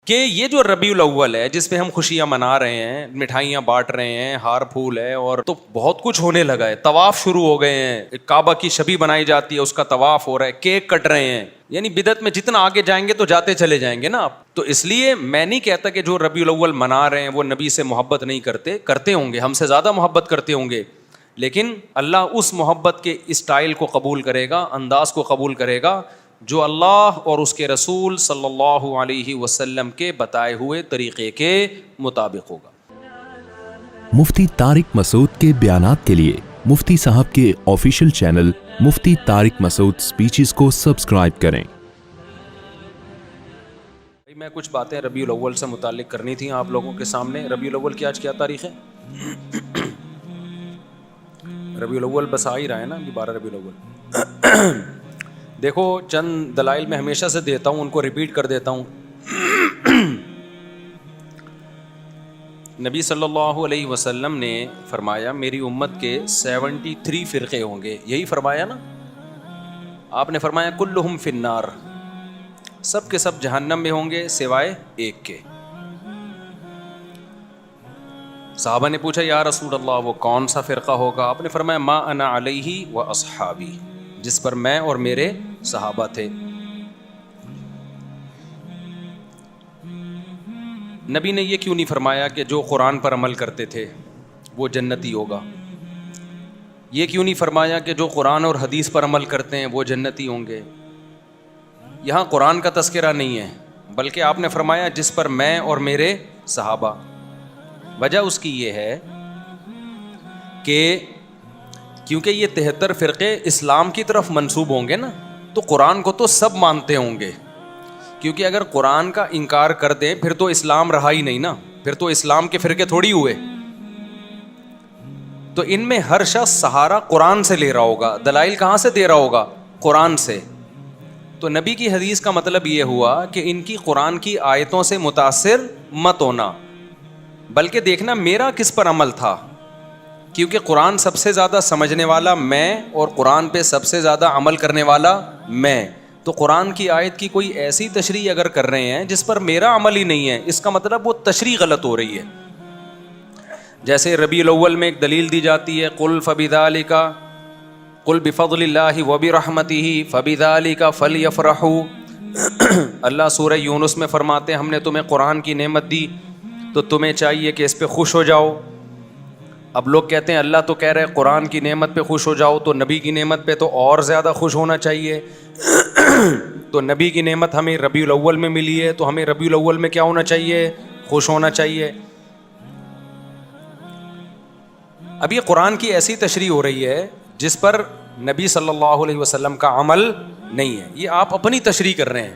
کہ یہ جو ربیع الاول ہے جس پہ ہم خوشیاں منا رہے ہیں, مٹھائیاں بانٹ رہے ہیں, ہار پھول ہے, اور تو بہت کچھ ہونے لگا ہے, طواف شروع ہو گئے ہیں, کعبہ کی شبی بنائی جاتی ہے, اس کا طواف ہو رہا ہے, کیک کٹ رہے ہیں, یعنی بدعت میں جتنا آگے جائیں گے تو جاتے چلے جائیں گے نا آپ. تو اس لیے میں نہیں کہتا کہ جو ربیع الاول منا رہے ہیں وہ نبی سے محبت نہیں کرتے ہوں گے, ہم سے زیادہ محبت کرتے ہوں گے, لیکن اللہ اس محبت کے اسٹائل کو قبول کرے گا, انداز کو قبول کرے گا جو اللہ اور اس کے رسول صلی اللہ علیہ وسلم کے بتائے ہوئے طریقے کے مطابق ہوگا. مفتی طارق مسعود کے بیانات کے لیے مفتی صاحب کے آفیشیل چینل مفتی طارق مسعود سپیچز کو سبسکرائب کریں. میں کچھ باتیں ربیع الاول سے متعلق کرنی تھیں آپ لوگوں کے سامنے. ربیع الاول کی آج کیا تاریخ ہے؟ ربیع الاول بس آ ہی رہا ہے نا, 12 ربیع الاول. دیکھو چند دلائل میں ہمیشہ سے دیتا ہوں, ان کو ریپیٹ کر دیتا ہوں. نبی صلی اللہ علیہ وسلم نے فرمایا میری امت کے 73 فرقے ہوں گے, یہی فرمایا نا آپ نے, فرمایا کلہم فی النار, سب کے سب جہنم میں ہوں گے سوائے ایک کے. صحابہ نے پوچھا یا رسول اللہ وہ کون سا فرقہ ہوگا؟ آپ نے فرمایا ما انا علیہ و اصحابی, جس پر میں اور میرے صحابہ تھے. نبی نے یہ کیوں نہیں فرمایا کہ جو قرآن پر عمل کرتے تھے وہ جنتی ہوگا؟ یہ کیوں نہیں فرمایا کہ جو قرآن اور حدیث پر عمل کرتے ہیں وہ جنتی ہوں گے؟ یہاں قرآن کا تذکرہ نہیں ہے, بلکہ آپ نے فرمایا جس پر میں اور میرے صحابہ. وجہ اس کی یہ ہے کہ کیونکہ یہ 73 فرقے اسلام کی طرف منسوب ہوں گے نا, تو قرآن کو تو سب مانتے ہوں گے, کیونکہ اگر قرآن کا انکار کر دیں پھر تو اسلام رہا ہی نہیں نا, پھر تو اسلام کے فرقے تھوڑی ہوئے. تو ان میں ہر شخص سہارا قرآن سے لے رہا ہوگا, دلائل کہاں سے دے رہا ہوگا؟ قرآن سے. تو نبی کی حدیث کا مطلب یہ ہوا کہ ان کی قرآن کی آیتوں سے متاثر مت ہونا, بلکہ دیکھنا میرا کس پر عمل تھا, کیونکہ قرآن سب سے زیادہ سمجھنے والا میں اور قرآن پہ سب سے زیادہ عمل کرنے والا میں. تو قرآن کی آیت کی کوئی ایسی تشریح اگر کر رہے ہیں جس پر میرا عمل ہی نہیں ہے, اس کا مطلب وہ تشریح غلط ہو رہی ہے. جیسے ربیع الاول میں ایک دلیل دی جاتی ہے قل فبذالک قل بفضل اللہ وبرحمتہ فبذالک فلیفرحوا. اللہ سورہ یونس میں فرماتے ہیں ہم نے تمہیں قرآن کی نعمت دی تو تمہیں چاہیے کہ اس پہ خوش ہو جاؤ. اب لوگ کہتے ہیں اللہ تو کہہ رہے قرآن کی نعمت پہ خوش ہو جاؤ, تو نبی کی نعمت پہ تو اور زیادہ خوش ہونا چاہیے. تو نبی کی نعمت ہمیں ربیع الاول میں ملی ہے, تو ہمیں ربیع الاول میں کیا ہونا چاہیے؟ خوش ہونا چاہیے. اب یہ قرآن کی ایسی تشریح ہو رہی ہے جس پر نبی صلی اللہ علیہ وسلم کا عمل نہیں ہے, یہ آپ اپنی تشریح کر رہے ہیں.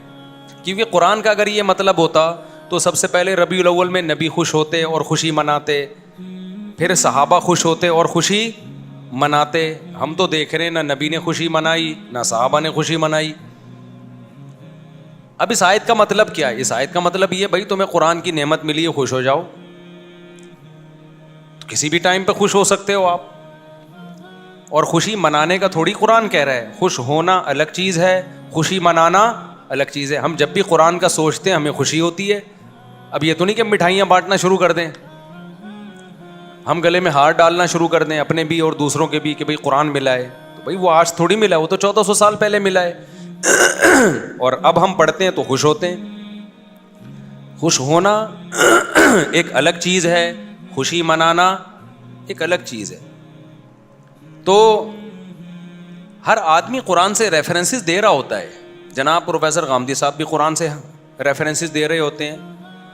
کیونکہ قرآن کا اگر یہ مطلب ہوتا تو سب سے پہلے ربیع الاول میں نبی خوش ہوتے اور خوشی مناتے, پھر صحابہ خوش ہوتے اور خوشی مناتے. ہم تو دیکھ رہے ہیں نہ نبی نے خوشی منائی نہ صحابہ نے خوشی منائی. اب اس آیت کا مطلب کیا ہے؟ اس آیت کا مطلب یہ بھائی تمہیں قرآن کی نعمت ملی ہے خوش ہو جاؤ. کسی بھی ٹائم پہ خوش ہو سکتے ہو آپ, اور خوشی منانے کا تھوڑی قرآن کہہ رہا ہے. خوش ہونا الگ چیز ہے, خوشی منانا الگ چیز ہے. ہم جب بھی قرآن کا سوچتے ہیں ہمیں خوشی ہوتی ہے. اب یہ تو نہیں کہ مٹھائیاں بانٹنا شروع کر دیں, ہم گلے میں ہار ڈالنا شروع کر دیں اپنے بھی اور دوسروں کے بھی کہ بھائی قرآن ملا ہے. تو بھائی وہ آج تھوڑی ملا, وہ تو 1400 سال پہلے ملا ہے. اور اب ہم پڑھتے ہیں تو خوش ہوتے ہیں. خوش ہونا ایک الگ چیز ہے, خوشی منانا ایک الگ چیز ہے. تو ہر آدمی قرآن سے ریفرنسز دے رہا ہوتا ہے. جناب پروفیسر غامدی صاحب بھی قرآن سے ریفرنسز دے رہے ہوتے ہیں,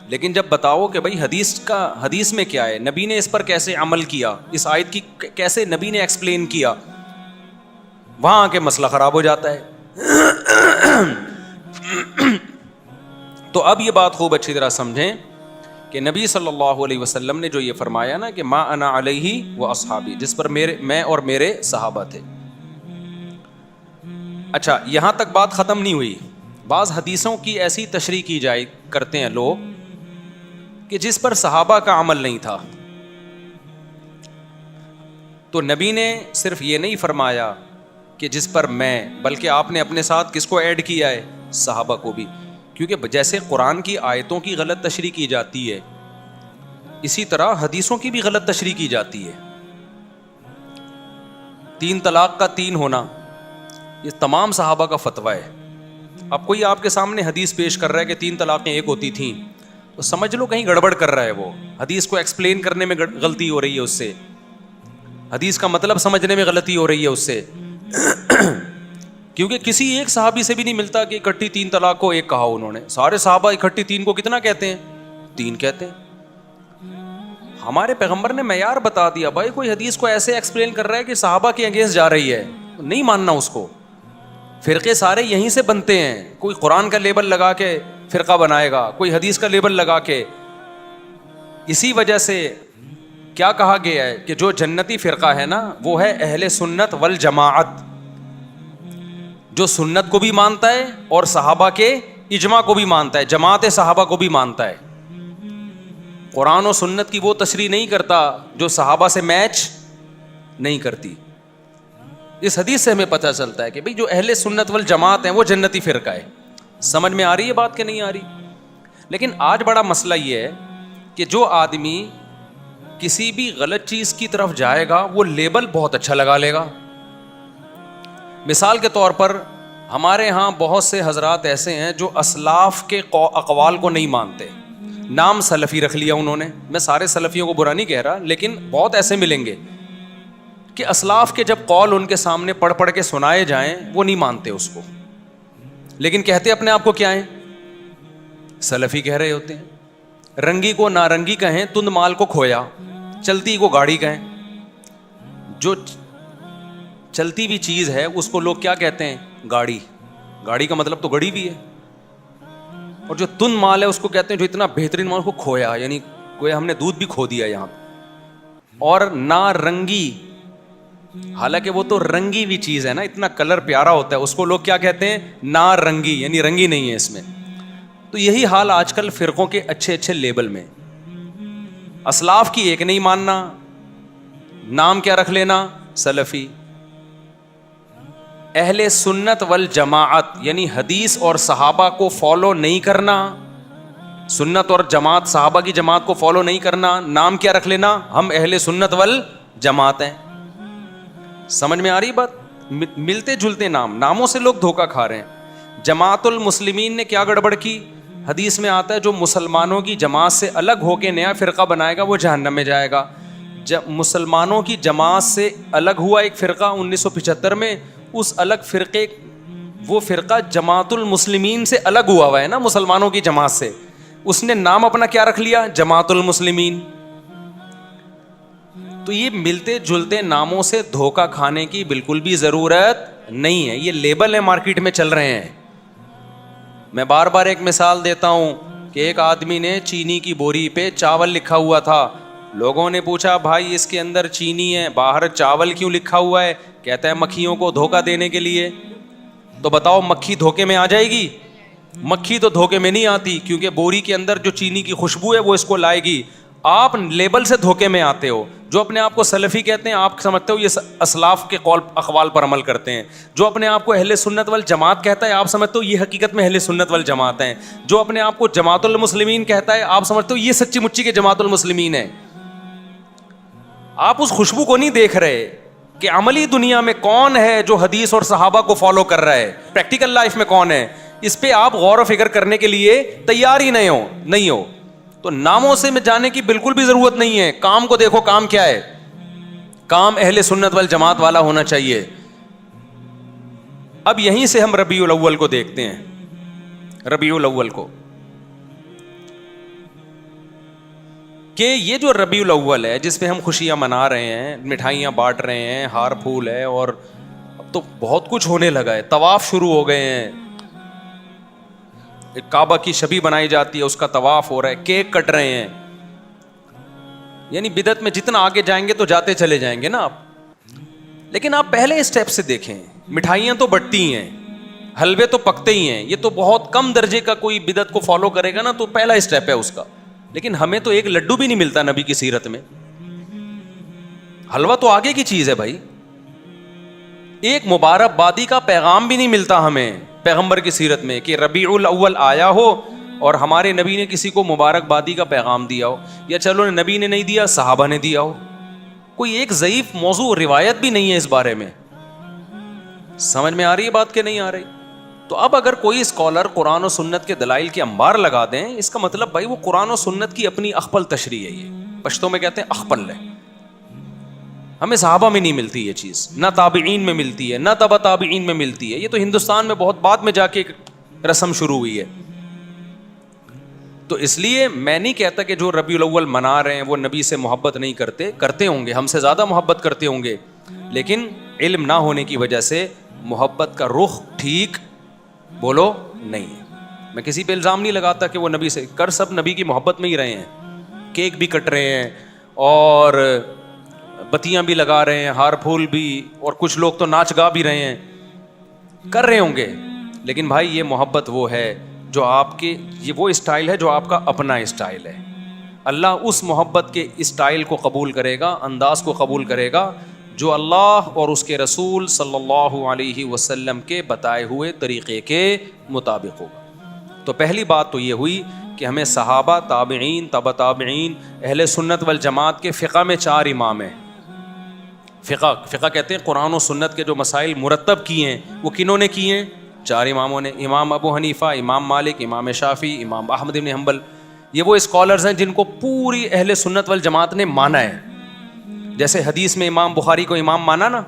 لیکن جب بتاؤ کہ بھائی حدیث میں کیا ہے, نبی نے اس پر کیسے عمل کیا, اس آیت کی کیسے نبی نے ایکسپلین کیا, وہاں آ کے مسئلہ خراب ہو جاتا ہے. تو اب یہ بات خوب اچھی طرح سمجھیں کہ نبی صلی اللہ علیہ وسلم نے جو یہ فرمایا نا کہ ما انا علیہ و اصحابی, جس پر میں اور میرے صحابہ تھے. اچھا یہاں تک بات ختم نہیں ہوئی. بعض حدیثوں کی ایسی تشریح کی جائے کرتے ہیں لوگ کہ جس پر صحابہ کا عمل نہیں تھا. تو نبی نے صرف یہ نہیں فرمایا کہ جس پر میں, بلکہ آپ نے اپنے ساتھ کس کو ایڈ کیا ہے؟ صحابہ کو بھی. کیونکہ جیسے قرآن کی آیتوں کی غلط تشریح کی جاتی ہے اسی طرح حدیثوں کی بھی غلط تشریح کی جاتی ہے. 3 طلاق کا 3 ہونا یہ تمام صحابہ کا فتویٰ ہے. اب کوئی آپ کے سامنے حدیث پیش کر رہا ہے کہ 3 طلاقیں ایک ہوتی تھیں تو سمجھ لو کہیں گڑبڑ کر رہا ہے. وہ حدیث کو ایکسپلین کرنے میں غلطی ہو رہی ہے اس سے, حدیث کا مطلب سمجھنے میں غلطی ہو رہی ہے اس سے. کیونکہ کسی ایک صحابی سے بھی نہیں ملتا کہ اکٹھی 3 طلاق کو ایک کہا انہوں نے. سارے صحابہ اکٹھی 3 کو کتنا کہتے ہیں؟ 3 کہتے ہیں. ہمارے پیغمبر نے معیار بتا دیا. بھائی کوئی حدیث کو ایسے ایکسپلین کر رہا ہے کہ صحابہ کے اگینسٹ جا رہی ہے, نہیں ماننا اس کو. فرقے سارے یہیں سے بنتے ہیں. کوئی قرآن کا لیبل لگا کے فرقہ بنائے گا, کوئی حدیث کا لیبل لگا کے. اسی وجہ سے کیا کہا گیا ہے کہ جو جنتی فرقہ ہے نا وہ ہے اہل سنت والجماعت, جو سنت کو بھی مانتا ہے اور صحابہ کے اجماع کو بھی مانتا ہے, جماعت صحابہ کو بھی مانتا ہے. قرآن و سنت کی وہ تشریح نہیں کرتا جو صحابہ سے میچ نہیں کرتی. اس حدیث سے ہمیں پتہ چلتا ہے کہ بھئی جو اہل سنت والجماعت ہیں وہ جنتی فرقہ ہے. سمجھ میں آ رہی ہے بات کہ نہیں آ رہی؟ لیکن آج بڑا مسئلہ یہ ہے کہ جو آدمی کسی بھی غلط چیز کی طرف جائے گا وہ لیبل بہت اچھا لگا لے گا. مثال کے طور پر ہمارے ہاں بہت سے حضرات ایسے ہیں جو اسلاف کے اقوال کو نہیں مانتے. نام سلفی رکھ لیا انہوں نے. میں سارے سلفیوں کو برا نہیں کہہ رہا, لیکن بہت ایسے ملیں گے کہ اسلاف کے جب قول ان کے سامنے پڑھ پڑھ کے سنائے جائیں وہ نہیں مانتے اس کو, لیکن کہتے اپنے آپ کو کیا ہیں؟ سلفی کہہ رہے ہوتے ہیں. رنگی کو نارنگی کہیں, تند مال کو کھویا, چلتی کو گاڑی کہیں. جو چلتی بھی چیز ہے اس کو لوگ کیا کہتے ہیں؟ گاڑی. گاڑی کا مطلب تو گڑی بھی ہے. اور جو تند مال ہے اس کو کہتے ہیں جو اتنا بہترین مال کو کھویا, یعنی کوئی ہم نے دودھ بھی کھو دیا یہاں. اور نارنگی, حالانکہ وہ تو رنگی بھی چیز ہے نا, اتنا کلر پیارا ہوتا ہے, اس کو لوگ کیا کہتے ہیں؟ نارنگی, یعنی رنگی نہیں ہے اس میں. تو یہی حال آج کل فرقوں کے اچھے اچھے لیبل میں. اسلاف کی ایک نہیں ماننا, نام کیا رکھ لینا؟ سلفی. اہل سنت والجماعت یعنی حدیث اور صحابہ کو فالو نہیں کرنا, سنت اور جماعت صحابہ کی جماعت کو فالو نہیں کرنا, نام کیا رکھ لینا؟ ہم اہل سنت والجماعت ہیں. سمجھ میں آ رہی بات؟ ملتے جلتے ناموں سے لوگ دھوکہ کھا رہے ہیں. جماعت المسلمین نے کیا گڑبڑ کی؟ حدیث میں آتا ہے جو مسلمانوں کی جماعت سے الگ ہو کے نیا فرقہ بنائے گا وہ جہنم میں جائے گا. جب مسلمانوں کی جماعت سے الگ ہوا ایک فرقہ 1975 میں, اس الگ فرقے, وہ فرقہ جماعت المسلمین سے الگ ہوا ہے نا مسلمانوں کی جماعت سے, اس نے نام اپنا کیا رکھ لیا؟ جماعت المسلمین. تو یہ ملتے جلتے ناموں سے دھوکہ کھانے کی بالکل بھی ضرورت نہیں ہے. یہ لیبل ہیں مارکیٹ میں چل رہے ہیں. میں بار بار ایک مثال دیتا ہوں کہ ایک آدمی نے چینی کی بوری پہ چاول لکھا ہوا تھا. لوگوں نے پوچھا بھائی اس کے اندر چینی ہے, باہر چاول کیوں لکھا ہوا ہے؟ کہتا ہے مکھیوں کو دھوکہ دینے کے لیے. تو بتاؤ مکھی دھوکے میں آ جائے گی؟ مکھی تو دھوکے میں نہیں آتی, کیونکہ بوری کے اندر جو چینی کی خوشبو ہے وہ اس کو لائے گی. آپ لیبل سے دھوکے میں آتے ہو. جو اپنے آپ کو سلفی کہتے ہیں آپ سمجھتے ہو یہ اسلاف کے قول اقوال پر عمل کرتے ہیں. جو اپنے آپ کو اہل سنت والجماعت کہتا ہے آپ سمجھتے ہو یہ حقیقت میں اہل سنت والجماعت ہیں. جو اپنے آپ کو جماعت المسلمین کہتا ہے آپ سمجھتے ہو یہ سچی مچی کے جماعت المسلمین ہے. آپ اس خوشبو کو نہیں دیکھ رہے کہ عملی دنیا میں کون ہے جو حدیث اور صحابہ کو فالو کر رہا ہے, پریکٹیکل لائف میں کون ہے. اس پہ آپ غور و فکر کرنے کے لیے تیار ہی نہیں ہو. تو ناموں سے میں جانے کی بالکل بھی ضرورت نہیں ہے. کام کو دیکھو, کام کیا ہے؟ کام اہل سنت والجماعت والا ہونا چاہیے. اب یہیں سے ہم ربیع الاول کو دیکھتے ہیں. ربیع الاول کو کہ یہ جو ربیع الاول ہے جس پہ ہم خوشیاں منا رہے ہیں, مٹھائیاں بانٹ رہے ہیں, ہار پھول ہے, اور اب تو بہت کچھ ہونے لگا ہے. طواف شروع ہو گئے ہیں, ایک کعبہ کی شبیہ بنائی جاتی ہے, اس کا طواف ہو رہا ہے, کیک کٹ رہے ہیں. یعنی بدعت میں جتنا آگے جائیں گے تو جاتے چلے جائیں گے نا آپ. لیکن آپ پہلے اسٹیپ سے دیکھیں, مٹھائیاں تو بٹتی ہیں, حلوے تو پکتے ہی ہیں. یہ تو بہت کم درجے کا کوئی بدعت کو فالو کرے گا نا تو پہلا اسٹیپ ہے اس کا. لیکن ہمیں تو ایک لڈو بھی نہیں ملتا نبی کی سیرت میں. حلوہ تو آگے کی چیز ہے بھائی. ایک مبارک بادی کا پیغام بھی نہیں ملتا ہمیں. پیغمبر کی سیرت میں کہ ربیع الاول آیا ہو اور ہمارے نبی نے کسی کو مبارکبادی کا پیغام دیا ہو, یا چلو نبی نے نہیں دیا صحابہ نے دیا ہو, کوئی ایک ضعیف موضوع روایت بھی نہیں ہے اس بارے میں. سمجھ میں آ رہی ہے بات کہ نہیں آ رہی؟ تو اب اگر کوئی اسکالر قرآن و سنت کے دلائل کے انبار لگا دیں, اس کا مطلب بھائی وہ قرآن و سنت کی اپنی اخپل تشریح ہے. یہ پشتوں میں کہتے ہیں اخپل ہے. ہمیں صحابہ میں نہیں ملتی یہ چیز, نہ تابعین میں ملتی ہے, نہ تبع تابعین میں ملتی ہے. یہ تو ہندوستان میں بہت بعد میں جا کے رسم شروع ہوئی ہے. تو اس لیے میں نہیں کہتا کہ جو ربیع الاول منا رہے ہیں وہ نبی سے محبت نہیں کرتے, کرتے ہوں گے, ہم سے زیادہ محبت کرتے ہوں گے, لیکن علم نہ ہونے کی وجہ سے محبت کا رخ ٹھیک بولو نہیں ہے. میں کسی پہ الزام نہیں لگاتا کہ وہ نبی سے کر, سب نبی کی محبت میں ہی رہے ہیں, کیک بھی کٹ رہے ہیں اور بتیاں بھی لگا رہے ہیں, ہار پھول بھی, اور کچھ لوگ تو ناچ گا بھی رہے ہیں, کر رہے ہوں گے. لیکن بھائی یہ محبت وہ ہے جو آپ کے, یہ وہ اسٹائل ہے جو آپ کا اپنا اسٹائل ہے. اللہ اس محبت کے اسٹائل کو قبول کرے گا, انداز کو قبول کرے گا جو اللہ اور اس کے رسول صلی اللہ علیہ وسلم کے بتائے ہوئے طریقے کے مطابق ہوگا. تو پہلی بات تو یہ ہوئی کہ ہمیں صحابہ, تابعین, تبع تابعین, اہل سنت والجماعت کے فقہ میں 4 امام ہیں. فقہ کہتے ہیں قرآن و سنت کے جو مسائل مرتب کیے ہیں وہ کنہوں نے کیے ہیں؟ 4 اماموں نے. امام ابو حنیفہ, امام مالک, امام شافعی, امام احمد بن حنبل. یہ وہ اسکالرز ہیں جن کو پوری اہل سنت والجماعت نے مانا ہے. جیسے حدیث میں امام بخاری کو امام مانا نا,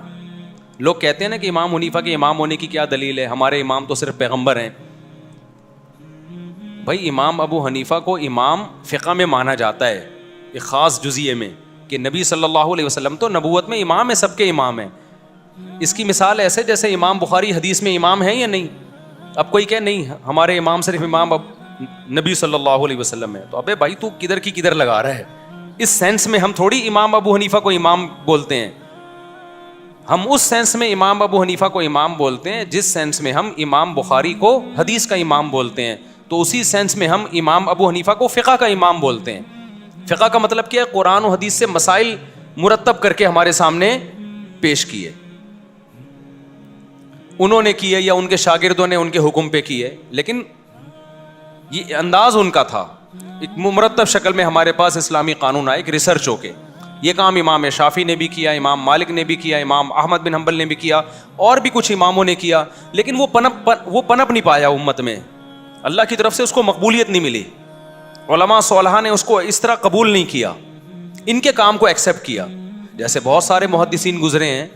لوگ کہتے ہیں نا کہ امام حنیفہ کے امام ہونے کی کیا دلیل ہے, ہمارے امام تو صرف پیغمبر ہیں. بھائی امام ابو حنیفہ کو امام فقہ میں مانا جاتا ہے ایک خاص جزیے میں, کہ نبی صلی اللہ علیہ وسلم تو نبوت میں امام ہے, سب کے امام ہیں. اس کی مثال ایسے جیسے امام بخاری حدیث میں امام ہیں یا نہیں. اب کوئی کہے نہیں ہمارے امام صرف امام نبی صلی اللہ علیہ وسلم ہے, تو ابے بھائی تو کدھر کی کدھر لگا رہا ہے. اس سینس میں ہم تھوڑی امام ابو حنیفہ کو امام بولتے ہیں, ہم اس سینس میں امام ابو حنیفہ کو امام بولتے ہیں جس سینس میں ہم امام بخاری کو حدیث کا امام بولتے ہیں. تو اسی سینس میں ہم امام ابو حنیفہ کو فقہ کا امام بولتے ہیں. فقہ کا مطلب کیا ہے؟ قرآن و حدیث سے مسائل مرتب کر کے ہمارے سامنے پیش کیے, انہوں نے کیے یا ان کے شاگردوں نے ان کے حکم پہ کیے, لیکن یہ انداز ان کا تھا. ایک مرتب شکل میں ہمارے پاس اسلامی قانون آئے, ایک ریسرچ ہو کے. یہ کام امام شافعی نے بھی کیا, امام مالک نے بھی کیا, امام احمد بن حنبل نے بھی کیا, اور بھی کچھ اماموں نے کیا, لیکن وہ پنپ نہیں پایا امت میں. اللہ کی طرف سے اس کو مقبولیت نہیں ملی. علماء صالحہ نے اس کو اس طرح قبول نہیں کیا, ان کے کام کو ایکسیپٹ کیا. جیسے بہت سارے محدثین گزرے ہیں,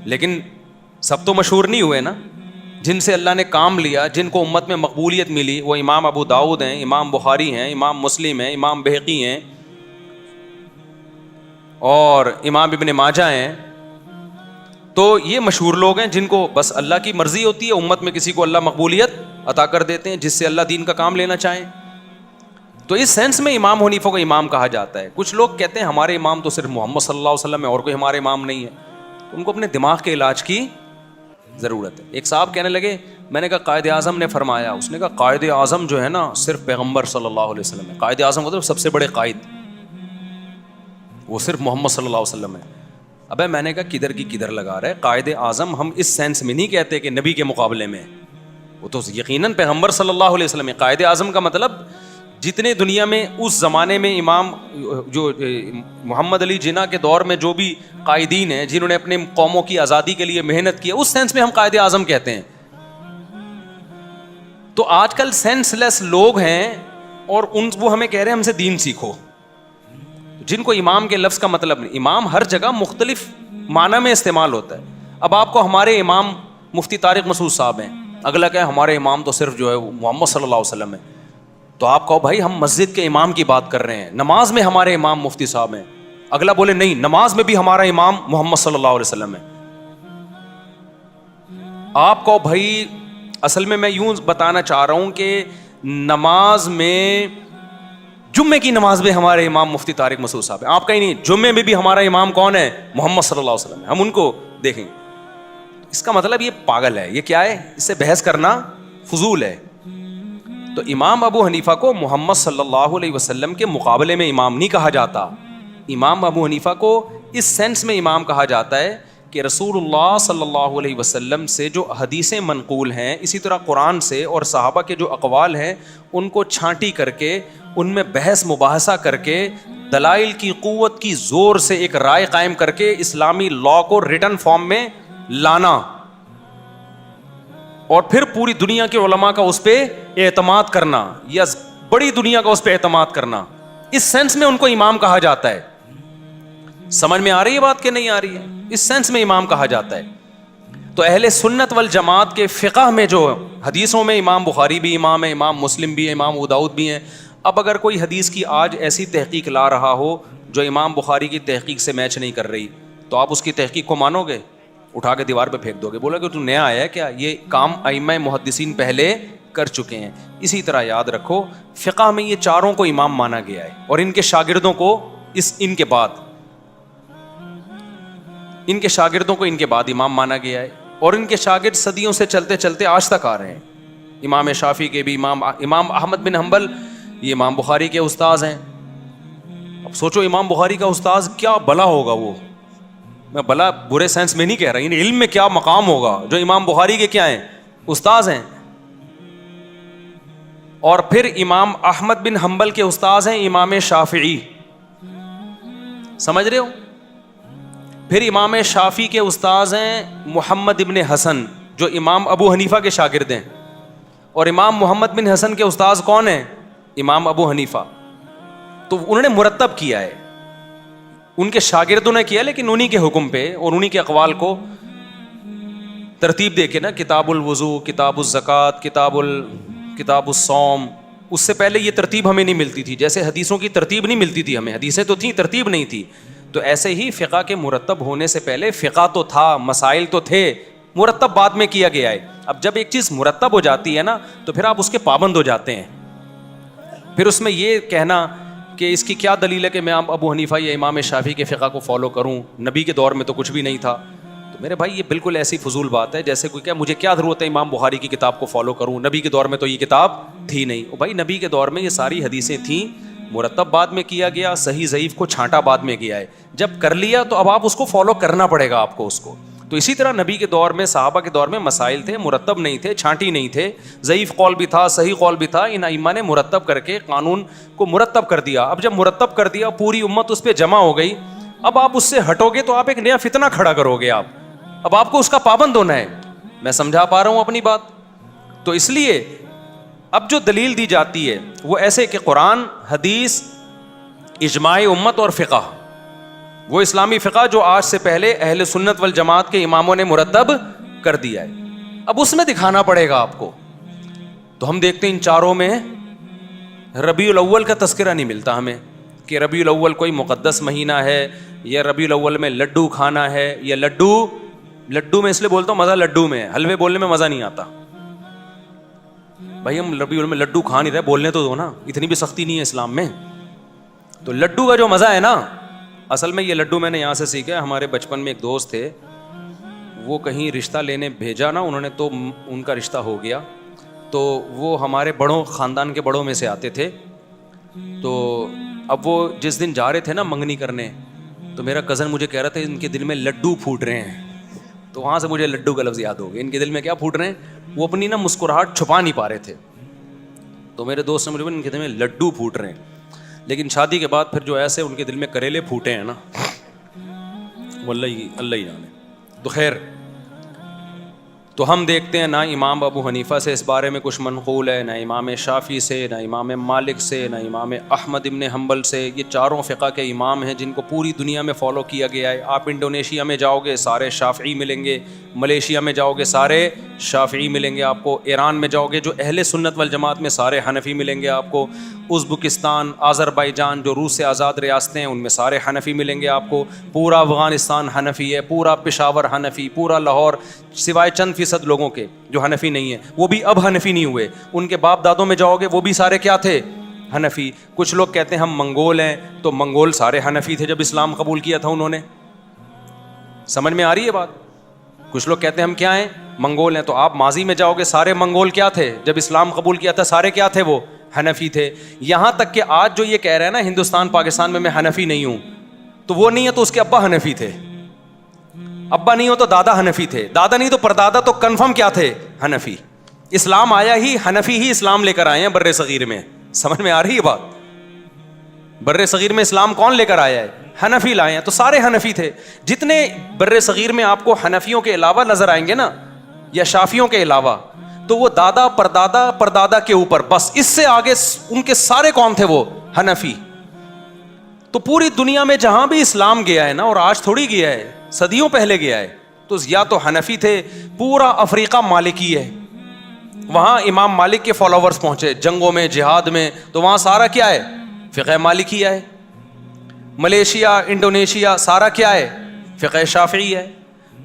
لیکن سب تو مشہور نہیں ہوئے نا. جن سے اللہ نے کام لیا, جن کو امت میں مقبولیت ملی, وہ امام ابو داؤد ہیں, امام بخاری ہیں, امام مسلم ہیں, امام بہقی ہیں, اور امام ابن ماجہ ہیں. تو یہ مشہور لوگ ہیں جن کو بس اللہ کی مرضی ہوتی ہے, امت میں کسی کو اللہ مقبولیت عطا کر دیتے ہیں جس سے اللہ دین کا کام لینا چاہیں. تو اس سینس میں امام حنیفہ کو امام کہا جاتا ہے. کچھ لوگ کہتے ہیں ہمارے امام تو صرف محمد صلی اللہ علیہ وسلم ہے, اور کوئی ہمارے امام نہیں ہے. ان کو اپنے دماغ کے علاج کی ضرورت ہے. ایک صاحب کہنے لگے, میں نے کہا قائد اعظم نے فرمایا. اس نے کہا قائد اعظم جو ہے نا صرف پیغمبر صلی اللہ علیہ وسلم ہے. قائد اعظم مطلب سب سے بڑے قائد, وہ صرف محمد صلی اللہ علیہ وسلم ہے. ابے میں نے کہا کدھر کی کدھر لگا رہا ہے. قائد اعظم ہم اس سینس میں نہیں کہتے کہ نبی کے مقابلے میں, وہ تو یقیناً پیغمبر صلی اللہ علیہ وسلم ہے. قائد اعظم کا مطلب جتنے دنیا میں اس زمانے میں امام جو محمد علی جناح کے دور میں جو بھی قائدین ہیں جنہوں نے اپنے قوموں کی آزادی کے لیے محنت کی, اس سینس میں ہم قائد اعظم کہتے ہیں. تو آج کل سینس لیس لوگ ہیں اور وہ ہمیں کہہ رہے ہیں ہم سے دین سیکھو, جن کو امام کے لفظ کا مطلب نہیں. امام ہر جگہ مختلف معنی میں استعمال ہوتا ہے. اب آپ کو ہمارے امام مفتی طارق مسعود صاحب ہیں, اگلا کہ ہمارے امام تو صرف جو ہے محمد صلی اللہ علیہ وسلم ہے. تو آپ کہو بھائی ہم مسجد کے امام کی بات کر رہے ہیں, نماز میں ہمارے امام مفتی صاحب ہیں. اگلا بولے نہیں, نماز میں بھی ہمارا امام محمد صلی اللہ علیہ وسلم ہے. آپ کو بھائی اصل میں یوں بتانا چاہ رہا ہوں کہ نماز میں, جمعے کی نماز میں ہمارے امام مفتی طارق مسعود صاحب ہیں. آپ کہیں نہیں, جمعے میں بھی ہمارا امام کون ہے؟ محمد صلی اللہ علیہ وسلم ہے. ہم ان کو دیکھیں. اس کا مطلب یہ پاگل ہے, یہ کیا ہے, اس سے بحث کرنا فضول ہے. تو امام ابو حنیفہ کو محمد صلی اللہ علیہ وسلم کے مقابلے میں امام نہیں کہا جاتا. امام ابو حنیفہ کو اس سینس میں امام کہا جاتا ہے کہ رسول اللہ صلی اللہ علیہ وسلم سے جو حدیثیں منقول ہیں، اسی طرح قرآن سے اور صحابہ کے جو اقوال ہیں، ان کو چھانٹی کر کے ان میں بحث مباحثہ کر کے دلائل کی قوت کی زور سے ایک رائے قائم کر کے اسلامی لا کو ریٹن فارم میں لانا، اور پھر پوری دنیا کے علماء کا اس پہ اعتماد کرنا یا بڑی دنیا کا اس پہ اعتماد کرنا، اس سینس میں ان کو امام کہا جاتا ہے. سمجھ میں آ رہی ہے بات کہ نہیں آ رہی ہے؟ اس سینس میں امام کہا جاتا ہے. تو اہل سنت والجماعت کے فقہ میں جو حدیثوں میں امام بخاری بھی امام ہے، امام مسلم بھی ہے، امام ابو داؤد بھی ہیں. اب اگر کوئی حدیث کی آج ایسی تحقیق لا رہا ہو جو امام بخاری کی تحقیق سے میچ نہیں کر رہی، تو آپ اس کی تحقیق کو مانو گے؟ اٹھا کے دیوار پہ پھینک دو گے، بولا کہ تو نیا آیا ہے کیا؟ یہ کام ائمہ محدثین پہلے کر چکے ہیں. اسی طرح یاد رکھو فقہ میں یہ چاروں کو امام مانا گیا ہے، اور ان کے شاگردوں کو ان کے بعد امام مانا گیا ہے. اور ان کے شاگرد صدیوں سے چلتے چلتے آج تک آ رہے ہیں. امام شافعی کے بھی امام احمد بن حنبل یہ امام بخاری کے استاذ ہیں. اب سوچو امام بخاری کا استاذ کیا بلا ہوگا، وہ میں بلا برے سینس میں نہیں کہہ رہا، یعنی علم میں کیا مقام ہوگا جو امام بخاری کے کیا ہیں، استاذ ہیں. اور پھر امام احمد بن حنبل کے استاذ ہیں امام شافعی، سمجھ رہے ہو؟ پھر امام شافعی کے استاذ ہیں محمد ابن حسن جو امام ابو حنیفہ کے شاگرد ہیں. اور امام محمد بن حسن کے استاذ کون ہیں؟ امام ابو حنیفہ. تو انہوں نے مرتب کیا ہے، ان کے شاگردوں نے کیا، لیکن انہی کے حکم پہ اور انہی کے اقوال کو ترتیب دے کے نا، کتاب الوضو، کتاب الزکوٰۃ، کتاب الصوم. اس سے پہلے یہ ترتیب ہمیں نہیں ملتی تھی، جیسے حدیثوں کی ترتیب نہیں ملتی تھی ہمیں، حدیثیں تو تھیں، ترتیب نہیں تھی. تو ایسے ہی فقہ کے مرتب ہونے سے پہلے فقہ تو تھا، مسائل تو تھے، مرتب بعد میں کیا گیا ہے. اب جب ایک چیز مرتب ہو جاتی ہے نا تو پھر آپ اس کے پابند ہو جاتے ہیں. پھر اس میں یہ کہنا کہ اس کی کیا دلیل ہے کہ میں ابو حنیفہ یا امام شافعی کے فقہ کو فالو کروں، نبی کے دور میں تو کچھ بھی نہیں تھا. تو میرے بھائی یہ بالکل ایسی فضول بات ہے جیسے کوئی کہ مجھے کیا ضرورت ہے امام بخاری کی کتاب کو فالو کروں، نبی کے دور میں تو یہ کتاب تھی نہیں. بھائی نبی کے دور میں یہ ساری حدیثیں تھیں، مرتب بعد میں کیا گیا، صحیح ضعیف کو چھانٹا بعد میں گیا ہے. جب کر لیا تو اب آپ اس کو فالو کرنا پڑے گا آپ کو اس کو. تو اسی طرح نبی کے دور میں، صحابہ کے دور میں مسائل تھے، مرتب نہیں تھے، چھانٹی نہیں تھے، ضعیف قول بھی تھا، صحیح قول بھی تھا. ان ائمہ نے مرتب کر کے قانون کو مرتب کر دیا. اب جب مرتب کر دیا، پوری امت اس پہ جمع ہو گئی. اب آپ اس سے ہٹو گے تو آپ ایک نیا فتنہ کھڑا کرو گے. اب آپ کو اس کا پابند ہونا ہے. میں سمجھا پا رہا ہوں اپنی بات؟ تو اس لیے اب جو دلیل دی جاتی ہے وہ ایسے کہ قرآن، حدیث، اجماع امت اور فقہ، وہ اسلامی فقہ جو آج سے پہلے اہل سنت والجماعت کے اماموں نے مرتب کر دیا ہے. اب اس میں دکھانا پڑے گا آپ کو. تو ہم دیکھتے ہیں ان چاروں میں ربیع الاول کا تذکرہ نہیں ملتا ہمیں کہ ربیع الاول کوئی مقدس مہینہ ہے، یا ربیع الاول میں لڈو کھانا ہے، یا لڈو میں اس لیے بولتا ہوں مزہ لڈو میں ہے، حلوے بولنے میں مزہ نہیں آتا. بھائی ہم ربیع الاول میں لڈو کھا نہیں رہے، بولنے تو دو نا، اتنی بھی سختی نہیں ہے اسلام میں. تو لڈو کا جو مزہ ہے نا، اصل میں یہ لڈو میں نے یہاں سے سیکھا. ہمارے بچپن میں ایک دوست تھے، وہ کہیں رشتہ لینے بھیجا نا انہوں نے، تو ان کا رشتہ ہو گیا. تو وہ ہمارے بڑوں، خاندان کے بڑوں میں سے آتے تھے. تو اب وہ جس دن جا رہے تھے نا منگنی کرنے، تو میرا کزن مجھے کہہ رہا تھا ان کے دل میں لڈو پھوٹ رہے ہیں. تو وہاں سے مجھے لڈو کا لفظ یاد ہو گیا. ان کے دل میں کیا پھوٹ رہے ہیں؟ وہ اپنی نا مسکراہٹ چھپا نہیں پا رہے تھے. تو میرے دوست نے مجھے بولا ان کے دل میں لڈو پھوٹ رہے ہیں. لیکن شادی کے بعد پھر جو ایسے ان کے دل میں کریلے پھوٹے ہیں نا، وہ اللہ ہی جانے. تو خیر، تو ہم دیکھتے ہیں نہ امام ابو حنیفہ سے اس بارے میں کچھ منقول ہے، نہ امام شافعی سے، نہ امام مالک سے، نہ امام احمد ابن حنبل سے. یہ چاروں فقہ کے امام ہیں جن کو پوری دنیا میں فالو کیا گیا ہے. آپ انڈونیشیا میں جاؤ گے سارے شافعی ملیں گے، ملیشیا میں جاؤ گے سارے شافعی ملیں گے آپ کو، ایران میں جاؤ گے جو اہل سنت والجماعت میں سارے حنفی ملیں گے آپ کو، ازبکستان، آذربائیجان جو روس سے آزاد ریاستیں ہیں ان میں سارے حنفی ملیں گے آپ کو. پورا افغانستان حنفی ہے، پورا پشاور حنفی، پورا لاہور، سوائے چند فیصد لوگوں کے جو حنفی نہیں ہیں، وہ بھی اب حنفی نہیں ہوئے. ان کے باپ دادوں میں جاؤ گے وہ بھی سارے کیا تھے؟ حنفی. کچھ لوگ کہتے ہیں ہم منگول ہیں، تو منگول سارے حنفی تھے جب اسلام قبول کیا تھا انہوں نے. سمجھ میں آ رہی ہے بات؟ کچھ لوگ کہتے ہیں ہم کیا ہیں؟ منگول ہیں. تو آپ ماضی میں جاؤ گے سارے منگول کیا تھے جب اسلام قبول کیا تھا؟ سارے کیا تھے؟ وہ حنفی تھے. یہاں تک کہ آج جو یہ کہہ رہے ہیں نا ہندوستان پاکستان میں حنفی نہیں ہوں، تو وہ نہیں ہے تو اس کے ابا حنفی تھے. ابا نہیں ہو تو دادا حنفی تھے, دادا نہیں تو پردادا تو کنفرم کیا تھے, حنفی. اسلام آیا ہی حنفی ہی اسلام لے کر آئے ہیں بر صغیر میں. سمجھ میں آ رہی ہے بات؟ بر صغیر میں اسلام کون لے کر آیا ہے؟ حنفی لائے ہیں. تو سارے حنفی تھے. جتنے بر صغیر میں آپ کو حنفیوں کے علاوہ نظر آئیں گے نا, یا شافیوں کے علاوہ, تو وہ دادا پردادا پردادا کے اوپر, بس اس سے آگے ان کے سارے کون تھے؟ وہ حنفی. تو پوری دنیا میں جہاں بھی اسلام گیا ہے نا, اور آج تھوڑی گیا ہے, صدیوں پہلے گیا ہے, تو یا تو حنفی تھے. پورا افریقہ مالکی ہے, وہاں امام مالک کے فالوورز پہنچے جنگوں میں, جہاد میں, تو وہاں سارا کیا ہے؟ فقہ مالکی ہے. ملیشیا, انڈونیشیا, سارا کیا ہے؟ فقہ شافعی ہے.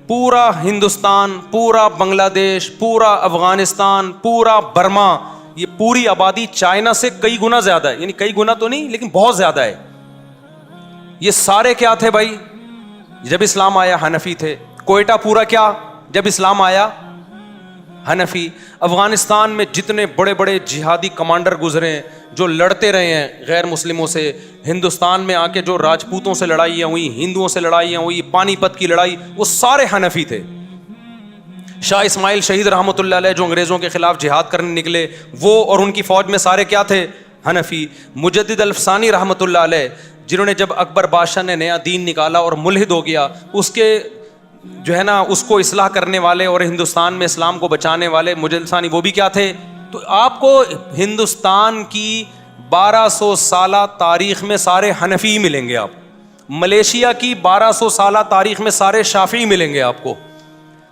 پورا ہندوستان, پورا بنگلہ دیش, پورا افغانستان, پورا برما, یہ پوری آبادی چائنا سے کئی گنا زیادہ ہے, یعنی کئی گنا تو نہیں لیکن بہت زیادہ ہے. یہ سارے کیا تھے بھائی جب اسلام آیا؟ حنفی تھے. کوئٹہ پورا کیا جب اسلام آیا؟ حنفی. افغانستان میں جتنے بڑے بڑے جہادی کمانڈر گزرے ہیں جو لڑتے رہے ہیں غیر مسلموں سے, ہندوستان میں آ کے جو راجپوتوں سے لڑائیاں ہوئی, ہندوؤں سے لڑائیاں ہوئی, پانی پت کی لڑائی, وہ سارے حنفی تھے. شاہ اسماعیل شہید رحمۃ اللہ علیہ جو انگریزوں کے خلاف جہاد کرنے نکلے, وہ اور ان کی فوج میں سارے کیا تھے؟ حنفی. مجدد الفسانی رحمۃ اللہ علیہ, جنہوں نے جب اکبر بادشاہ نے نیا دین نکالا اور ملحد ہو گیا, اس کے جو ہے نا اس کو اصلاح کرنے والے اور ہندوستان میں اسلام کو بچانے والے مجدد ثانی, وہ بھی کیا تھے؟ تو آپ کو ہندوستان کی 1200 سالہ تاریخ میں سارے حنفی ملیں گے. آپ ملیشیا کی 1200 سالہ تاریخ میں سارے شافعی ملیں گے آپ کو.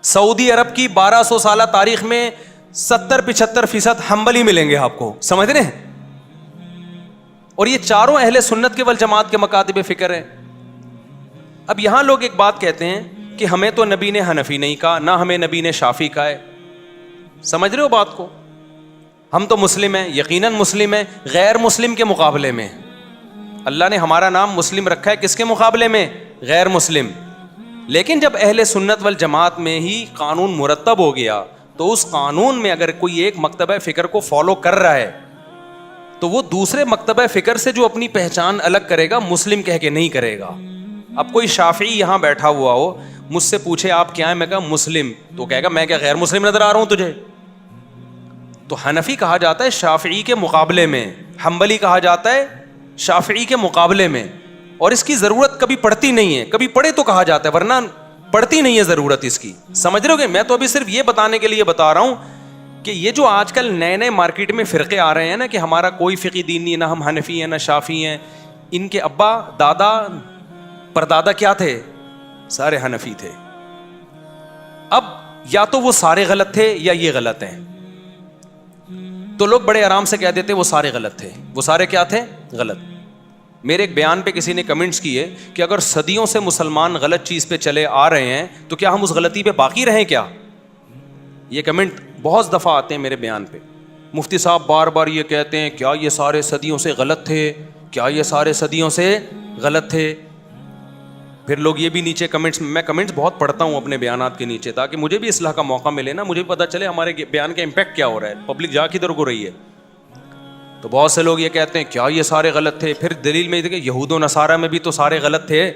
سعودی عرب کی 1200 سالہ تاریخ میں 70-75% حنبلی ملیں گے آپ کو. سمجھ رہے ہیں؟ اور یہ چاروں اہل سنت کے والجماعت کے مکاتب فکر ہیں. اب یہاں لوگ ایک بات کہتے ہیں کہ ہمیں تو نبی نے حنفی نہیں کہا, نہ ہمیں نبی نے شافعی کہا ہے. سمجھ رہے ہو بات کو؟ ہم تو مسلم ہیں, یقیناً مسلم ہیں, غیر مسلم کے مقابلے میں. اللہ نے ہمارا نام مسلم رکھا ہے, کس کے مقابلے میں؟ غیر مسلم. لیکن جب اہل سنت والجماعت میں ہی قانون مرتب ہو گیا, تو اس قانون میں اگر کوئی ایک مکتبہ فکر کو فالو کر رہا ہے, تو وہ دوسرے مکتبہ فکر سے جو اپنی پہچان الگ کرے گا, مسلم کہہ کے نہیں کرے گا. اب کوئی شافعی یہاں بیٹھا ہوا ہو, مجھ سے پوچھے آپ کیا ہیں, میں کہا مسلم, تو کہے گا میں کیا غیر مسلم نظر آ رہا ہوں تجھے؟ تو حنفی کہا جاتا ہے شافعی کے مقابلے میں, حنبلی کہا جاتا ہے شافعی کے مقابلے میں. اور اس کی ضرورت کبھی پڑتی نہیں ہے, کبھی پڑھے تو کہا جاتا ہے, ورنہ پڑتی نہیں ہے ضرورت اس کی. سمجھ رہے ہو گے؟ میں تو ابھی صرف یہ بتانے کے لیے بتا رہا ہوں کہ یہ جو آج کل نئے نئے مارکیٹ میں فرقے آ رہے ہیں نا, کہ ہمارا کوئی فقی دین نہیں ہے, نہ ہم حنفی ہیں نہ شافعی ہیں, ان کے ابا دادا پردادا کیا تھے؟ سارے حنفی تھے. اب یا تو وہ سارے غلط تھے یا یہ غلط ہیں. تو لوگ بڑے آرام سے کہہ دیتے وہ سارے غلط تھے. وہ سارے کیا تھے؟ غلط. میرے ایک بیان پہ کسی نے کمنٹس کیے کہ اگر صدیوں سے مسلمان غلط چیز پہ چلے آ رہے ہیں تو کیا ہم اس غلطی پہ باقی رہیں کیا؟ یہ کمنٹ بہت دفعہ آتے ہیں میرے بیان پہ. مفتی صاحب بار بار یہ کہتے ہیں کیا یہ سارے صدیوں سے غلط تھے, کیا یہ سارے صدیوں سے غلط تھے. پھر لوگ یہ بھی نیچے کمنٹس, میں کمنٹس بہت پڑھتا ہوں اپنے بیانات کے نیچے, تاکہ مجھے بھی اصلاح کا موقع ملے نا, مجھے بھی پتہ چلے ہمارے بیان کا امپیکٹ کیا ہو رہا ہے, پبلک جا کدھر کو رہی ہے. تو بہت سے لوگ یہ کہتے ہیں کیا یہ سارے غلط تھے. پھر دلیل میں کہ یہود و نصارہ میں بھی تو سارے غلط تھے,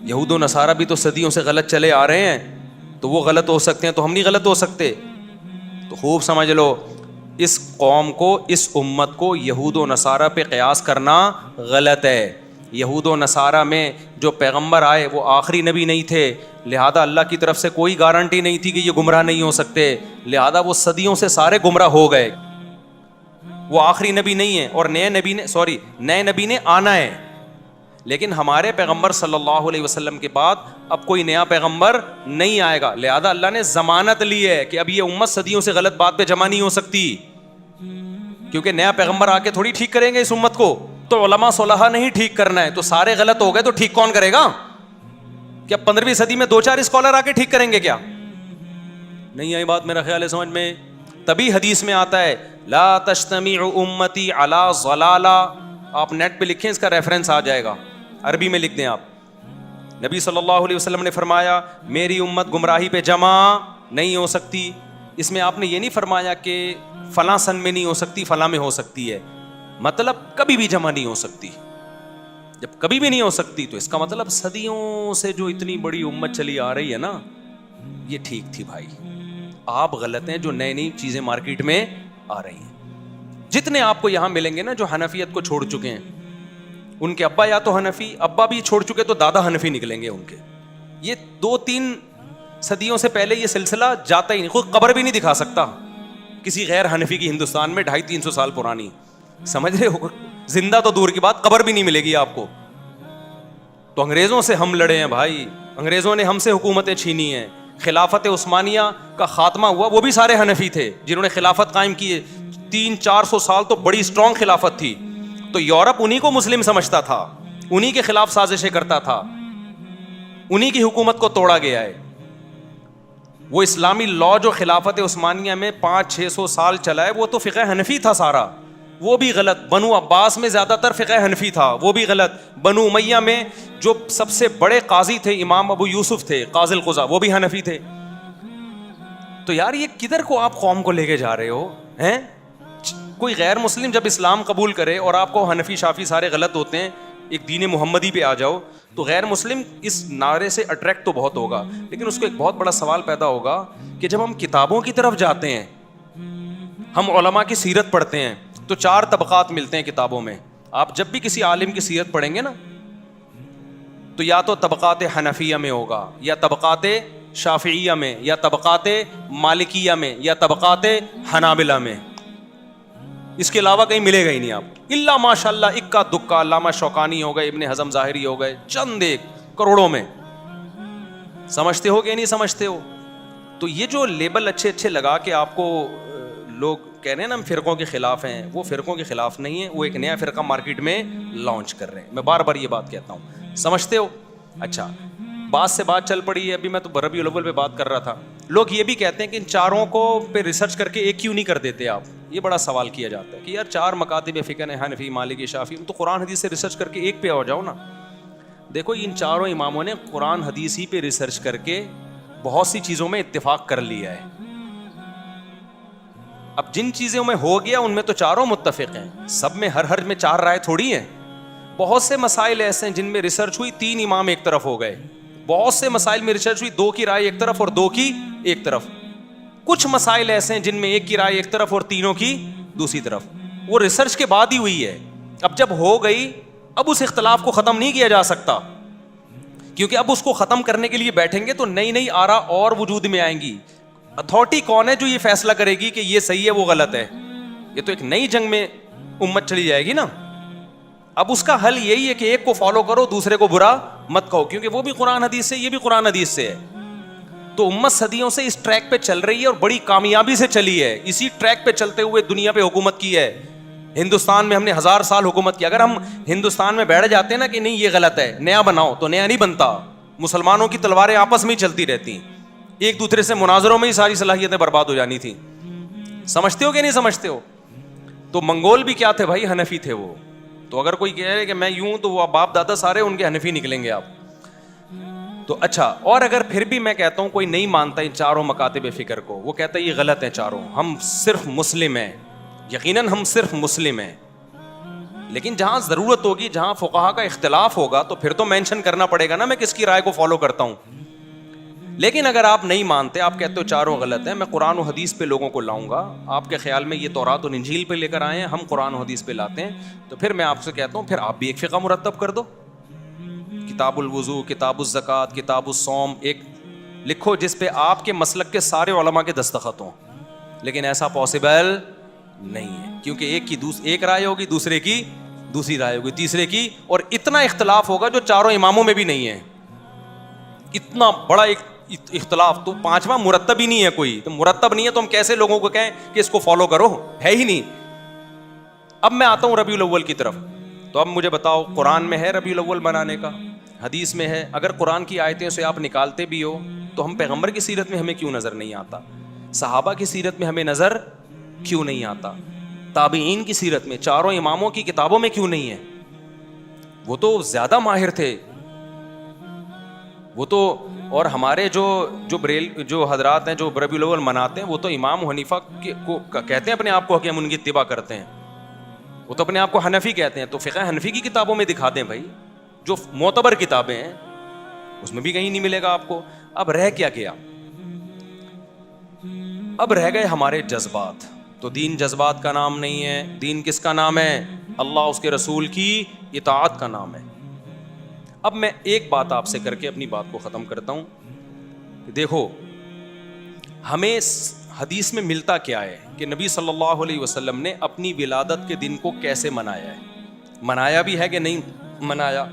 یہود و نصارہ بھی تو صدیوں سے غلط چلے آ رہے ہیں, تو وہ غلط ہو سکتے ہیں تو ہم نہیں غلط ہو سکتے. تو خوب سمجھ لو, اس قوم کو, اس امت کو یہود و نصارہ پہ قیاس کرنا غلط ہے. یہود و نصارہ میں جو پیغمبر آئے وہ آخری نبی نہیں تھے, لہذا اللہ کی طرف سے کوئی گارنٹی نہیں تھی کہ یہ گمراہ نہیں ہو سکتے, لہذا وہ صدیوں سے سارے گمراہ ہو گئے. وہ آخری نبی نہیں ہے, اور نئے نبی نے آنا ہے. لیکن ہمارے پیغمبر صلی اللہ علیہ وسلم کے بعد اب کوئی نیا پیغمبر نہیں آئے گا, لہذا اللہ نے ضمانت لی ہے کہ اب یہ امت صدیوں سے غلط بات پہ جمع نہیں ہو سکتی, کیونکہ نیا پیغمبر آ کے تھوڑی ٹھیک کریں گے اس امت کو. تو علماء صلحاء نہیں ٹھیک کرنا ہے, تو سارے غلط ہو گئے تو ٹھیک کون کرے گا؟ کیا 15ویں صدی میں 2-4 اسکالر آ کے ٹھیک کریں گے؟ کیا نہیں آئی بات میرا خیال ہے سمجھ میں. تبھی حدیث میں آتا ہے لا تجتمع امتی علی ضلالہ, آپ نیٹ پہ لکھیں, اس کا ریفرنس آ جائے گا, عربی میں لکھ دیں آپ. نبی صلی اللہ علیہ وسلم نے فرمایا میری امت گمراہی پہ جمع نہیں ہو سکتی. اس میں آپ نے یہ نہیں فرمایا کہ فلاں سن میں نہیں ہو سکتی, فلاں میں ہو سکتی ہے, مطلب کبھی بھی جمع نہیں ہو سکتی. جب کبھی بھی نہیں ہو سکتی تو اس کا مطلب صدیوں سے جو اتنی بڑی امت چلی آ رہی ہے نا, یہ ٹھیک تھی بھائی. آپ غلط ہیں جو نئی نئی چیزیں مارکیٹ میں آ رہی ہیں. جتنے آپ کو یہاں ملیں گے نا جو حنفیت کو چھوڑ چکے ہیں, ان کے ابا یا تو حنفی, ابا بھی چھوڑ چکے تو دادا حنفی نکلیں گے ان کے. یہ 2-3 صدیوں سے پہلے یہ سلسلہ جاتا ہی نہیں. کوئی قبر بھی نہیں دکھا سکتا کسی غیر حنفی کی ہندوستان میں 250-300 سال پرانی. سمجھ رہے ہو, زندہ تو دور کی بات, قبر بھی نہیں ملے گی آپ کو. تو انگریزوں سے ہم لڑے ہیں بھائی, انگریزوں نے ہم سے حکومتیں چھینی ہیں. خلافت عثمانیہ کا خاتمہ ہوا, وہ بھی سارے حنفی تھے جنہوں نے خلافت قائم کی. 300-400 سال تو بڑی اسٹرانگ خلافت تھی. تو یورپ انہی کو مسلم سمجھتا تھا, انہی کے خلاف سازشیں کرتا تھا, انہی کی حکومت کو توڑا گیا ہے. وہ اسلامی لا جو خلافت عثمانیہ میں 500-600 سال چلا ہے, وہ تو فقہ حنفی تھا سارا, وہ بھی غلط. بنو عباس میں زیادہ تر فقہ حنفی تھا, وہ بھی غلط. بنو امیہ میں جو سب سے بڑے قاضی تھے امام ابو یوسف تھے قاضی القضاء, وہ بھی حنفی تھے. تو یار یہ کدھر کو آپ قوم کو لے کے جا رہے ہو ہیں؟ کوئی غیر مسلم جب اسلام قبول کرے اور آپ کو حنفی شافی سارے غلط ہوتے ہیں, ایک دین محمدی پہ آ جاؤ, تو غیر مسلم اس نعرے سے اٹریکٹ تو بہت ہوگا, لیکن اس کو ایک بہت بڑا سوال پیدا ہوگا کہ جب ہم کتابوں کی طرف جاتے ہیں, ہم علماء کی سیرت پڑھتے ہیں, تو 4 طبقات ملتے ہیں کتابوں میں. آپ جب بھی کسی عالم کی سیرت پڑھیں گے نا, تو یا تو طبقات حنفیہ میں ہوگا, یا طبقات شافعیہ میں, یا طبقات مالکیہ میں, یا طبقات حنابلہ میں. اس کے علاوہ کہیں ملے گا ہی نہیں آپ, الا ماشاء اللہ اکا دکا. علامہ شوکانی ہو گئے, ابن حزم ظاہری ہو گئے, چند ایک کروڑوں میں. سمجھتے ہو کہ نہیں سمجھتے ہو؟ تو یہ جو لیبل اچھے اچھے لگا کے آپ کو لوگ کہہ رہے ہیں نا ہم فرقوں کے خلاف ہیں, وہ فرقوں کے خلاف نہیں ہیں, وہ ایک نیا فرقہ مارکیٹ میں لانچ کر رہے ہیں. میں بار بار یہ بات کہتا ہوں, سمجھتے ہو؟ اچھا, بات سے بات چل پڑی ہے. ابھی میں تو ربیع الاول پہ بات کر رہا تھا. لوگ یہ بھی کہتے ہیں کہ ان چاروں کو پہ ریسرچ کر کے ایک کیوں نہیں کر دیتے آپ. یہ بڑا سوال کیا جاتا ہے کہ یار 4 مکاتب فقہ ہیں, حنفی, مالکی, شافعی, تو قرآن حدیث سے ریسرچ کر کے ایک پہ آ جاؤ نا. دیکھو ان چاروں اماموں نے قرآن حدیث ہی پہ ریسرچ کر کے بہت سی چیزوں میں اتفاق کر لیا ہے. اب جن چیزوں میں ہو گیا ان میں تو چاروں متفق ہیں, سب میں ہر میں 4 رائے تھوڑی ہیں. بہت سے مسائل ایسے ہیں جن میں ریسرچ ہوئی 3 امام ایک طرف ہو گئے. بہت سے مسائل میں ریسرچ ہوئی 2 کی رائے ایک طرف اور 2 کی ایک طرف. کچھ مسائل ایسے ہیں جن میں 1 کی رائے ایک طرف اور تینوں کی دوسری طرف. وہ ریسرچ کے بعد ہی ہوئی ہے. اب جب ہو گئی, اب اس اختلاف کو ختم نہیں کیا جا سکتا, کیونکہ اب اس کو ختم کرنے کے لیے بیٹھیں گے تو نئی نئی آراء اور وجود میں آئیں گی. اتھارٹی کون ہے جو یہ فیصلہ کرے گی کہ یہ صحیح ہے وہ غلط ہے؟ یہ تو ایک نئی جنگ میں امت چلی جائے گی نا. اب اس کا حل یہی ہے کہ ایک کو فالو کرو, دوسرے کو برا مت کہو, کیونکہ وہ بھی قرآن حدیث سے, یہ بھی قرآن حدیث سے ہے. تو امت صدیوں سے اس ٹریک پہ چل رہی ہے اور بڑی کامیابی سے چلی ہے. اسی ٹریک پہ چلتے ہوئے دنیا پہ حکومت کی ہے. ہندوستان میں ہم نے 1000 سال حکومت کی. اگر ہم ہندوستان میں بیٹھ جاتے ہیں نا کہ نہیں یہ غلط ہے, نیا بناؤ, تو نیا نہیں بنتا. مسلمانوں کی تلواریں آپس میں ہی چلتی رہتی, ایک دوسرے سے مناظروں میں ہی ساری صلاحیتیں برباد ہو جانی تھی. سمجھتے ہو کہ نہیں سمجھتے ہو؟ تو منگول بھی کیا تھے بھائی؟ حنفی تھے وہ. تو اگر کوئی کہہ رہے کہ میں یوں, تو وہ باپ دادا سارے ان کے حنفی نکلیں گے آپ. تو اچھا, اور اگر پھر بھی میں کہتا ہوں کوئی نہیں مانتا ان چاروں مکاتب فکر کو, وہ کہتا ہے یہ غلط ہے چاروں, ہم صرف مسلم ہیں, یقیناً ہم صرف مسلم ہیں, لیکن جہاں ضرورت ہوگی, جہاں فقہا کا اختلاف ہوگا, تو پھر تو مینشن کرنا پڑے گا نا میں کس کی رائے کو فالو کرتا ہوں. لیکن اگر آپ نہیں مانتے, آپ کہتے ہو چاروں غلط ہیں, میں قرآن و حدیث پہ لوگوں کو لاؤں گا. آپ کے خیال میں یہ تورات و انجیل پہ لے کر آئے ہیں, ہم قرآن و حدیث پہ لاتے ہیں, تو پھر میں آپ سے کہتا ہوں پھر آپ بھی ایک فقہ مرتب کر دو. کتاب الوضو, کتاب الزکوٰۃ, کتاب الصوم ایک لکھو جس پہ آپ کے مسلک کے سارے علماء کے دستخط ہوں. لیکن ایسا پاسبل نہیں ہے, کیونکہ ایک رائے ہوگی, دوسرے کی دوسری رائے ہوگی, تیسرے کی, اور اتنا اختلاف ہوگا جو چاروں اماموں میں بھی نہیں ہے. اتنا بڑا ایک اختلاف, تو 5واں مرتب ہی نہیں ہے کوئی. تو مرتب نہیں ہے تو ہم کیسے لوگوں کو کہیں کہ اس کو فالو کرو؟ ہے ہی نہیں. اب میں آتا ہوں ربیع الاول کی طرف. تو اب مجھے بتاؤ, قرآن میں ہے ربیع الاول منانے کا, حدیث میں ہے. اگر قرآن کی آیتیں سے آپ نکالتے بھی ہو, تو ہم پیغمبر کی سیرت میں ہمیں کیوں نظر نہیں آتا؟ صحابہ کی سیرت میں ہمیں نظر کیوں نہیں آتا؟ تابعین کی سیرت میں, چاروں اماموں کی کتابوں میں کیوں نہیں ہے؟ وہ تو زیادہ ماہر تھے وہ تو. اور ہمارے جو حضرات ہیں جو ربیع الاول مناتے ہیں, وہ تو امام حنیفہ کو کہتے ہیں اپنے آپ کو کہ ہم ان کی اتباع کرتے ہیں. وہ تو اپنے آپ کو حنفی کہتے ہیں. تو فقہ حنفی کی کتابوں میں دکھا دیں بھائی, جو معتبر کتابیں ہیں اس میں بھی کہیں نہیں ملے گا آپ کو. اب رہ کیا گیا؟ اب رہ گئے ہمارے جذبات. تو دین جذبات کا نام نہیں ہے. دین کس کا نام ہے؟ اللہ اس کے رسول کی اطاعت کا نام ہے. اب میں ایک بات آپ سے کر کے اپنی بات کو ختم کرتا ہوں. دیکھو ہمیں حدیث میں ملتا کیا ہے کہ نبی صلی اللہ علیہ وسلم نے اپنی ولادت کے دن کو کیسے منایا ہے. منایا بھی ہے کہ نہیں منایا؟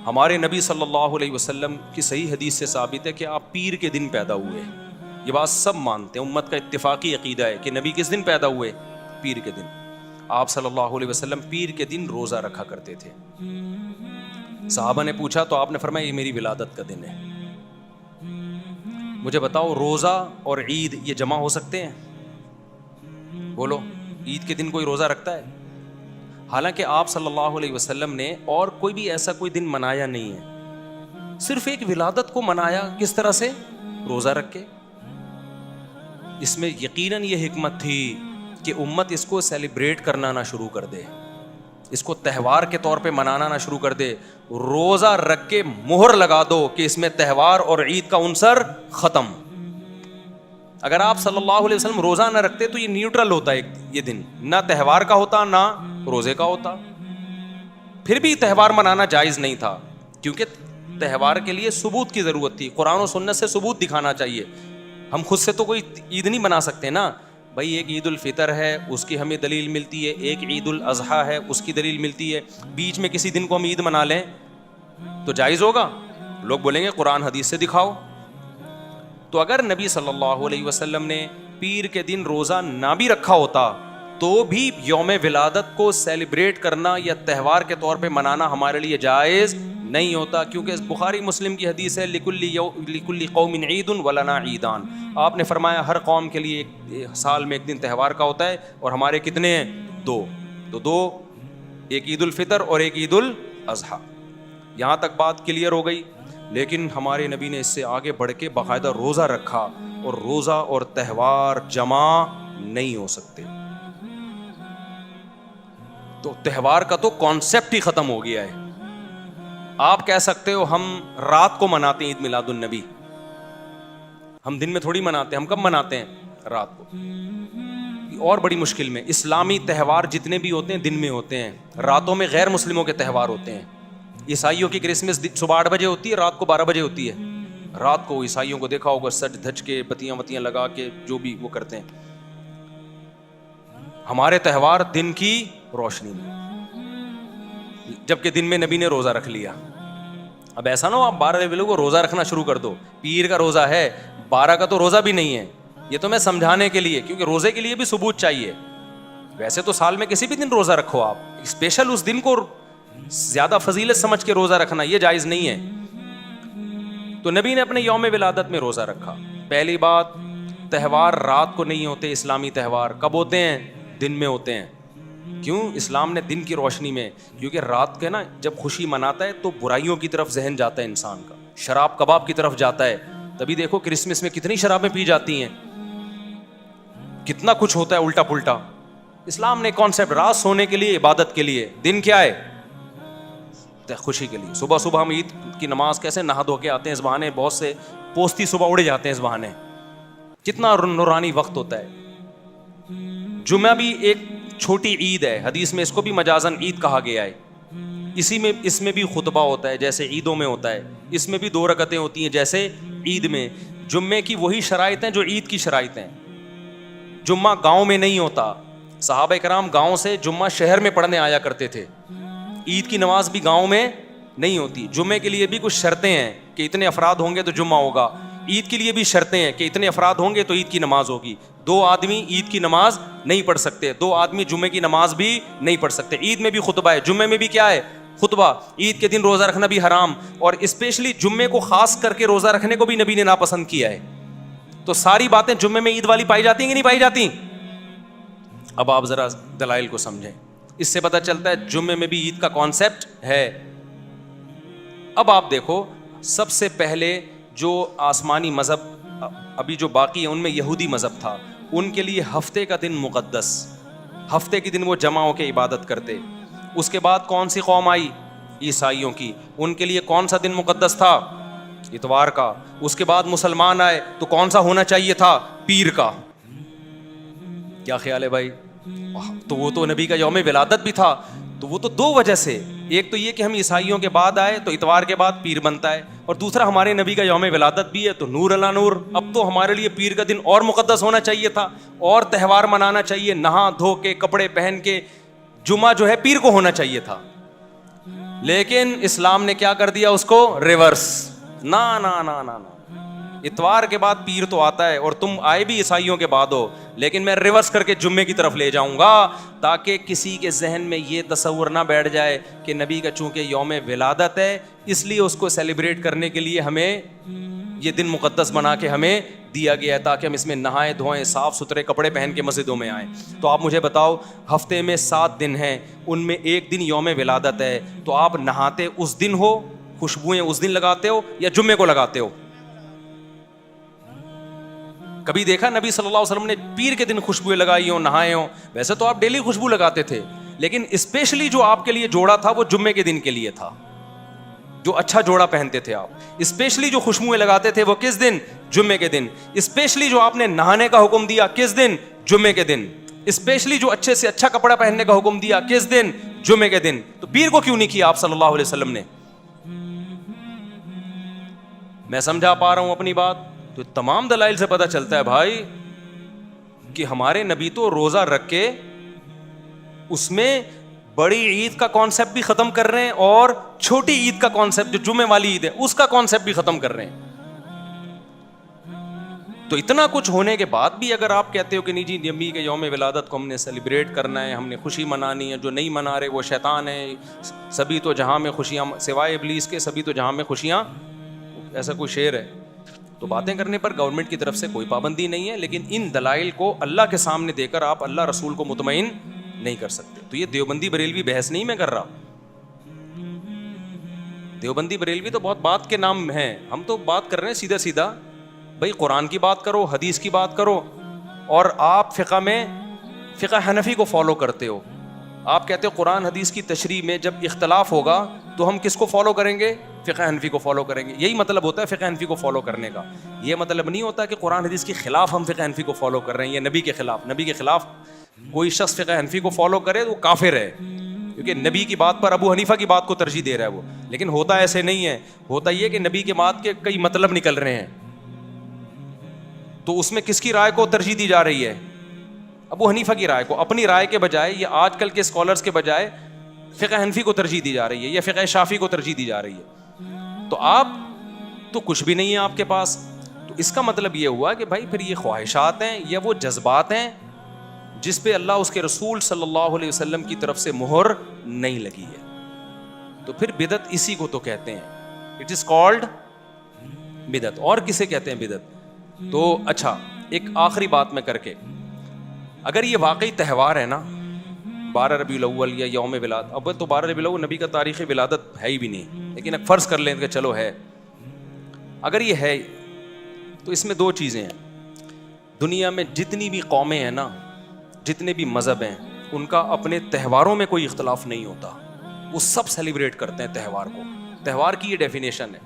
ہمارے نبی صلی اللہ علیہ وسلم کی صحیح حدیث سے ثابت ہے کہ آپ پیر کے دن پیدا ہوئے. یہ بات سب مانتے ہیں, امت کا اتفاقی عقیدہ ہے کہ نبی کس دن پیدا ہوئے؟ پیر کے دن. آپ صلی اللہ علیہ وسلم پیر کے دن روزہ رکھا کرتے تھے. صحابہ نے پوچھا تو آپ نے فرمایا یہ میری ولادت کا دن ہے. مجھے بتاؤ روزہ اور عید یہ جمع ہو سکتے ہیں؟ بولو, عید کے دن کوئی روزہ رکھتا ہے؟ حالانکہ آپ صلی اللہ علیہ وسلم نے اور کوئی بھی ایسا کوئی دن منایا نہیں ہے, صرف ایک ولادت کو منایا. کس طرح سے؟ روزہ رکھ کے. اس میں یقیناً یہ حکمت تھی کہ امت اس کو سیلیبریٹ کرنا نہ شروع کر دے, اس کو تہوار کے طور پہ منانا نہ شروع کر دے. روزہ رکھ کے مہر لگا دو کہ اس میں تہوار اور عید کا عنصر ختم. اگر آپ صلی اللہ علیہ وسلم روزہ نہ رکھتے تو یہ نیوٹرل ہوتا ہے, یہ دن نہ تہوار کا ہوتا نہ روزے کا ہوتا. پھر بھی تہوار منانا جائز نہیں تھا, کیونکہ تہوار کے لیے ثبوت کی ضرورت تھی. قرآن و سنت سے ثبوت دکھانا چاہیے. ہم خود سے تو کوئی عید نہیں بنا سکتے نا بھائی. ایک عید الفطر ہے, اس کی ہمیں دلیل ملتی ہے. ایک عید الاضحیٰ ہے, اس کی دلیل ملتی ہے. بیچ میں کسی دن کو ہم عید منا لیں تو جائز ہوگا؟ لوگ بولیں گے قرآن حدیث سے دکھاؤ. تو اگر نبی صلی اللہ علیہ وسلم نے پیر کے دن روزہ نہ بھی رکھا ہوتا تو بھی یوم ولادت کو سیلیبریٹ کرنا یا تہوار کے طور پہ منانا ہمارے لیے جائز نہیں ہوتا, کیونکہ بخاری مسلم کی حدیث ہے لکل قوم عید ولنا عیدان. آپ نے فرمایا ہر قوم کے لیے ایک سال میں ایک دن تہوار کا ہوتا ہے, اور ہمارے کتنے ہیں؟ دو. تو دو, ایک عید الفطر اور ایک عید الاضحیٰ. یہاں تک بات کلیئر ہو گئی. لیکن ہمارے نبی نے اس سے آگے بڑھ کے باقاعدہ روزہ رکھا, اور روزہ اور تہوار جمع نہیں ہو سکتے. تو تہوار کا تو کانسیپٹ ہی ختم ہو گیا ہے. آپ کہہ سکتے ہو ہم رات کو مناتے ہیں عید میلاد النبی, ہم دن میں تھوڑی مناتے ہیں. ہم کب مناتے ہیں؟ رات کو. اور بڑی مشکل میں اسلامی تہوار جتنے بھی ہوتے ہیں دن میں ہوتے ہیں, راتوں میں غیر مسلموں کے تہوار ہوتے ہیں. عیسائیوں کی کرسمس صبح 8 بجے ہوتی ہے, رات کو 12 بجے ہوتی ہے. رات کو عیسائیوں کو دیکھا ہوگا سج دھج کے بتیاں وتیاں لگا کے جو بھی وہ کرتے ہیں. ہمارے تہوار دن کی روشنی میں, جبکہ دن میں نبی نے روزہ رکھ لیا. اب ایسا نہ ہو آپ 12 بجے کو روزہ رکھنا شروع کر دو. پیر کا روزہ ہے, 12 کا تو روزہ بھی نہیں ہے. یہ تو میں سمجھانے کے لیے, کیونکہ روزے کے لیے بھی ثبوت چاہیے. ویسے تو سال میں کسی بھی دن روزہ رکھو آپ, اسپیشل اس دن کو زیادہ فضیلت سمجھ کے روزہ رکھنا یہ جائز نہیں ہے. تو نبی نے اپنے یوم ولادت میں روزہ رکھا. پہلی بات, تہوار رات کو نہیں ہوتے. اسلامی تہوار کب ہوتے ہیں؟ دن میں ہوتے ہیں. کیوں؟ اسلام نے دن کی روشنی میں, کیونکہ رات کے نا جب خوشی مناتا ہے تو برائیوں کی طرف ذہن جاتا ہے انسان کا, شراب کباب کی طرف جاتا ہے. تبھی دیکھو کرسمس میں کتنی شرابیں پی جاتی ہیں, کتنا کچھ ہوتا ہے الٹا پلٹا. اسلام نے کانسیپٹ رات سونے کے لیے, عبادت کے لیے, دن کیا ہے؟ خوشی کے لیے. صبح صبح ہم عید کی نماز کیسے نہا دھو کے آتے ہیں, اس بہانے بہت سے پوستی صبح اڑ جاتے ہیں اس بہانے. کتنا نورانی وقت ہوتا ہے. جمعہ بھی ایک چھوٹی عید ہے, حدیث میں اس کو بھی مجازن عید کہا گیا ہے. اس میں بھی خطبہ ہوتا ہے جیسے عیدوں میں ہوتا ہے. اس میں بھی 2 رکعتیں ہوتی ہیں جیسے عید میں. جمعے کی وہی شرائط ہیں جو عید کی شرائط ہیں. جمعہ گاؤں میں نہیں ہوتا. صحابہ کرام گاؤں سے جمعہ شہر میں پڑھنے آیا کرتے تھے. عید کی نماز بھی گاؤں میں نہیں ہوتی. جمعے کے لیے بھی کچھ شرطیں ہیں کہ اتنے افراد ہوں گے تو جمعہ ہوگا. عید کے لیے بھی شرطیں ہیں کہ اتنے افراد ہوں گے تو عید کی نماز ہوگی. 2 آدمی عید کی نماز نہیں پڑھ سکتے, 2 آدمی جمعے کی نماز بھی نہیں پڑھ سکتے. عید میں بھی خطبہ ہے, جمعے میں بھی کیا ہے؟ خطبہ. عید کے دن روزہ رکھنا بھی حرام, اور اسپیشلی جمعے کو خاص کر کے روزہ رکھنے کو بھی نبی نے ناپسند کیا ہے. تو ساری باتیں جمعے میں عید والی پائی جاتی ہیں کہ نہیں پائی جاتی؟ اب آپ ذرا دلائل کو سمجھیں. اس سے پتہ چلتا ہے جمعے میں بھی عید کا کانسیپٹ ہے. اب آپ دیکھو, سب سے پہلے جو آسمانی مذہب ابھی جو باقی ہیں ان میں یہودی مذہب تھا. ان کے لیے ہفتے کا دن مقدس, ہفتے کے دن وہ جمع ہو کے عبادت کرتے. اس کے بعد کون سی قوم آئی؟ عیسائیوں کی، ان کے لیے کون سا دن مقدس تھا؟ اتوار کا. اس کے بعد مسلمان آئے تو کون سا ہونا چاہیے تھا؟ پیر کا. کیا خیال ہے بھائی؟ تو وہ تو نبی کا یوم ولادت بھی تھا. تو وہ تو دو وجہ سے، ایک تو یہ کہ ہم عیسائیوں کے بعد آئے تو اتوار کے بعد پیر بنتا ہے، اور دوسرا ہمارے نبی کا یوم ولادت بھی ہے تو نور علی نور. اب تو ہمارے لیے پیر کا دن اور مقدس ہونا چاہیے تھا، اور تہوار منانا چاہیے، نہا دھو کے کپڑے پہن کے. جمعہ جو ہے پیر کو ہونا چاہیے تھا، لیکن اسلام نے کیا کر دیا اس کو؟ ریورس. نا نا نا نا نا، اتوار کے بعد پیر تو آتا ہے، اور تم آئے بھی عیسائیوں کے بعد ہو، لیکن میں ریورس کر کے جمعے کی طرف لے جاؤں گا، تاکہ کسی کے ذہن میں یہ تصور نہ بیٹھ جائے کہ نبی کا چونکہ یوم ولادت ہے اس لیے اس کو سیلیبریٹ کرنے کے لیے ہمیں یہ دن مقدس بنا کے ہمیں دیا گیا ہے، تاکہ ہم اس میں نہائیں دھوئیں، صاف ستھرے کپڑے پہن کے مسجدوں میں آئیں. تو آپ مجھے بتاؤ، ہفتے میں 7 دن ہیں، ان میں ایک دن یوم ولادت ہے، تو آپ نہاتے اس دن ہو، خوشبوئیں اس دن لگاتے ہو، یا جمعے کو لگاتے ہو؟ کبھی دیکھا نبی صلی اللہ علیہ وسلم نے پیر کے دن خوشبوئیں لگائی ہوں، نہائے ہوں؟ ویسے تو آپ ڈیلی خوشبو لگاتے تھے، لیکن اسپیشلی جو آپ کے لیے جوڑا تھا وہ جمعے کے دن کے لیے تھا. جو اچھا جوڑا پہنتے تھے آپ، اسپیشلی جو خوشبوئیں لگاتے تھے وہ کس دن؟ جمعے کے دن. اسپیشلی جو آپ نے نہانے کا حکم دیا کس دن؟ جمعے کے دن. اسپیشلی جو اچھے سے اچھا کپڑا پہننے کا حکم دیا کس دن؟ جمعے کے دن. تو پیر کو کیوں نہیں کیا آپ صلی اللہ علیہ وسلم نے؟ میں سمجھا پا رہا ہوں اپنی بات؟ تو تمام دلائل سے پتہ چلتا ہے بھائی کہ ہمارے نبی تو روزہ رکھ کے اس میں بڑی عید کا کانسیپٹ بھی ختم کر رہے ہیں، اور چھوٹی عید کا کانسیپٹ جو جمعے والی عید ہے اس کا کانسیپٹ بھی ختم کر رہے ہیں. تو اتنا کچھ ہونے کے بعد بھی اگر آپ کہتے ہو کہ نہیں جی نبی کے یوم ولادت کو ہم نے سیلیبریٹ کرنا ہے، ہم نے خوشی منانی ہے، جو نہیں منا رہے وہ شیطان ہے، سبھی تو جہاں میں خوشیاں سوائے ابلیس کے، سبھی تو جہاں میں خوشیاں، ایسا کوئی شعر ہے. تو باتیں کرنے پر گورنمنٹ کی طرف سے کوئی پابندی نہیں ہے، لیکن ان دلائل کو اللہ کے سامنے دے کر آپ اللہ رسول کو مطمئن نہیں کر سکتے. تو یہ دیوبندی بریلوی بحث نہیں میں کر رہا. دیوبندی بریلوی تو بہت بات کے نام ہیں، ہم تو بات کر رہے ہیں سیدھا سیدھا. بھائی قرآن کی بات کرو، حدیث کی بات کرو. اور آپ فقہ میں فقہ حنفی کو فالو کرتے ہو. آپ کہتے ہو قرآن حدیث کی تشریح میں جب اختلاف ہوگا تو ہم کس کو فالو کریں گے؟ فقہ حنفی کو فالو کریں گے. یہی مطلب ہوتا ہے فقہ حنفی کو فالو کرنے کا. یہ مطلب نہیں ہوتا کہ قرآن حدیث کے خلاف ہم فقہ حنفی کو فالو کر رہے ہیں، یا نبی کے خلاف. نبی کے خلاف کوئی شخص فقہ حنفی کو فالو کرے تو وہ کافر ہے، کیونکہ نبی کی بات پر ابو حنیفہ کی بات کو ترجیح دے رہا ہے وہ. لیکن ہوتا ایسے نہیں ہے، ہوتا یہ کہ نبی کے بات کے کئی مطلب نکل رہے ہیں، تو اس میں کس کی رائے کو ترجیح دی جا رہی ہے؟ ابو حنیفہ کی رائے کو. اپنی رائے کے بجائے یا آج کل کے اسکالرس کے بجائے فقہ حنفی کو ترجیح دی جا رہی ہے، یا فقہ شافعی کو ترجیح دی جا رہی ہے. تو آپ تو کچھ بھی نہیں ہے آپ کے پاس. تو اس کا مطلب یہ ہوا کہ بھائی پھر یہ خواہشات ہیں یا وہ جذبات ہیں جس پہ اللہ اس کے رسول صلی اللہ علیہ وسلم کی طرف سے مہر نہیں لگی ہے. تو پھر بدعت اسی کو تو کہتے ہیں، اٹ از کالڈ بدعت. اور کسے کہتے ہیں بدعت؟ تو اچھا ایک آخری بات میں کر کے، اگر یہ واقعی تہوار ہے نا 12 ربیع الاول یا یوم ولادت، اب تو 12 ربیع الاول نبی کا تاریخ ولادت ہے ہی بھی نہیں، لیکن ایک فرض کر لیں کہ چلو ہے. اگر یہ ہے تو اس میں 2 چیزیں ہیں. دنیا میں جتنی بھی قومیں ہیں نا، جتنے بھی مذہب ہیں، ان کا اپنے تہواروں میں کوئی اختلاف نہیں ہوتا. وہ سب سیلیبریٹ کرتے ہیں تہوار کو. تہوار کی یہ ڈیفینیشن ہے.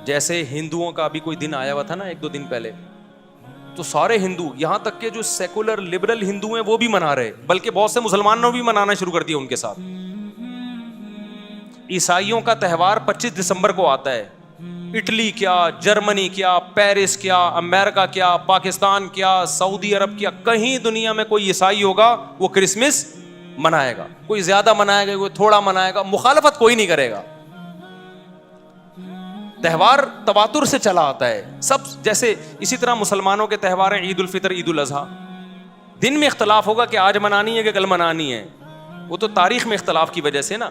جیسے ہندوؤں کا ابھی کوئی دن آیا ہوا تھا نا 1-2 دن پہلے، تو سارے ہندو، یہاں تک کہ جو سیکولر لبرل ہندو ہیں وہ بھی منا رہے، بلکہ بہت سے مسلمانوں بھی منانا شروع کر دیا ان کے ساتھ. عیسائیوں کا تہوار 25 دسمبر کو آتا ہے. اٹلی کیا، جرمنی کیا، پیرس کیا، امریکہ کیا، پاکستان کیا، سعودی عرب کیا، کہیں دنیا میں کوئی عیسائی ہوگا وہ کرسمس منائے گا. کوئی زیادہ منائے گا، کوئی تھوڑا منائے گا، مخالفت کوئی نہیں کرے گا. تہوار تواتر سے چلا آتا ہے سب. جیسے اسی طرح مسلمانوں کے تہوار ہیں عید الفطر، عید الاضحیٰ. دن میں اختلاف ہوگا کہ آج منانی ہے کہ کل منانی ہے، وہ تو تاریخ میں اختلاف کی وجہ سے نا.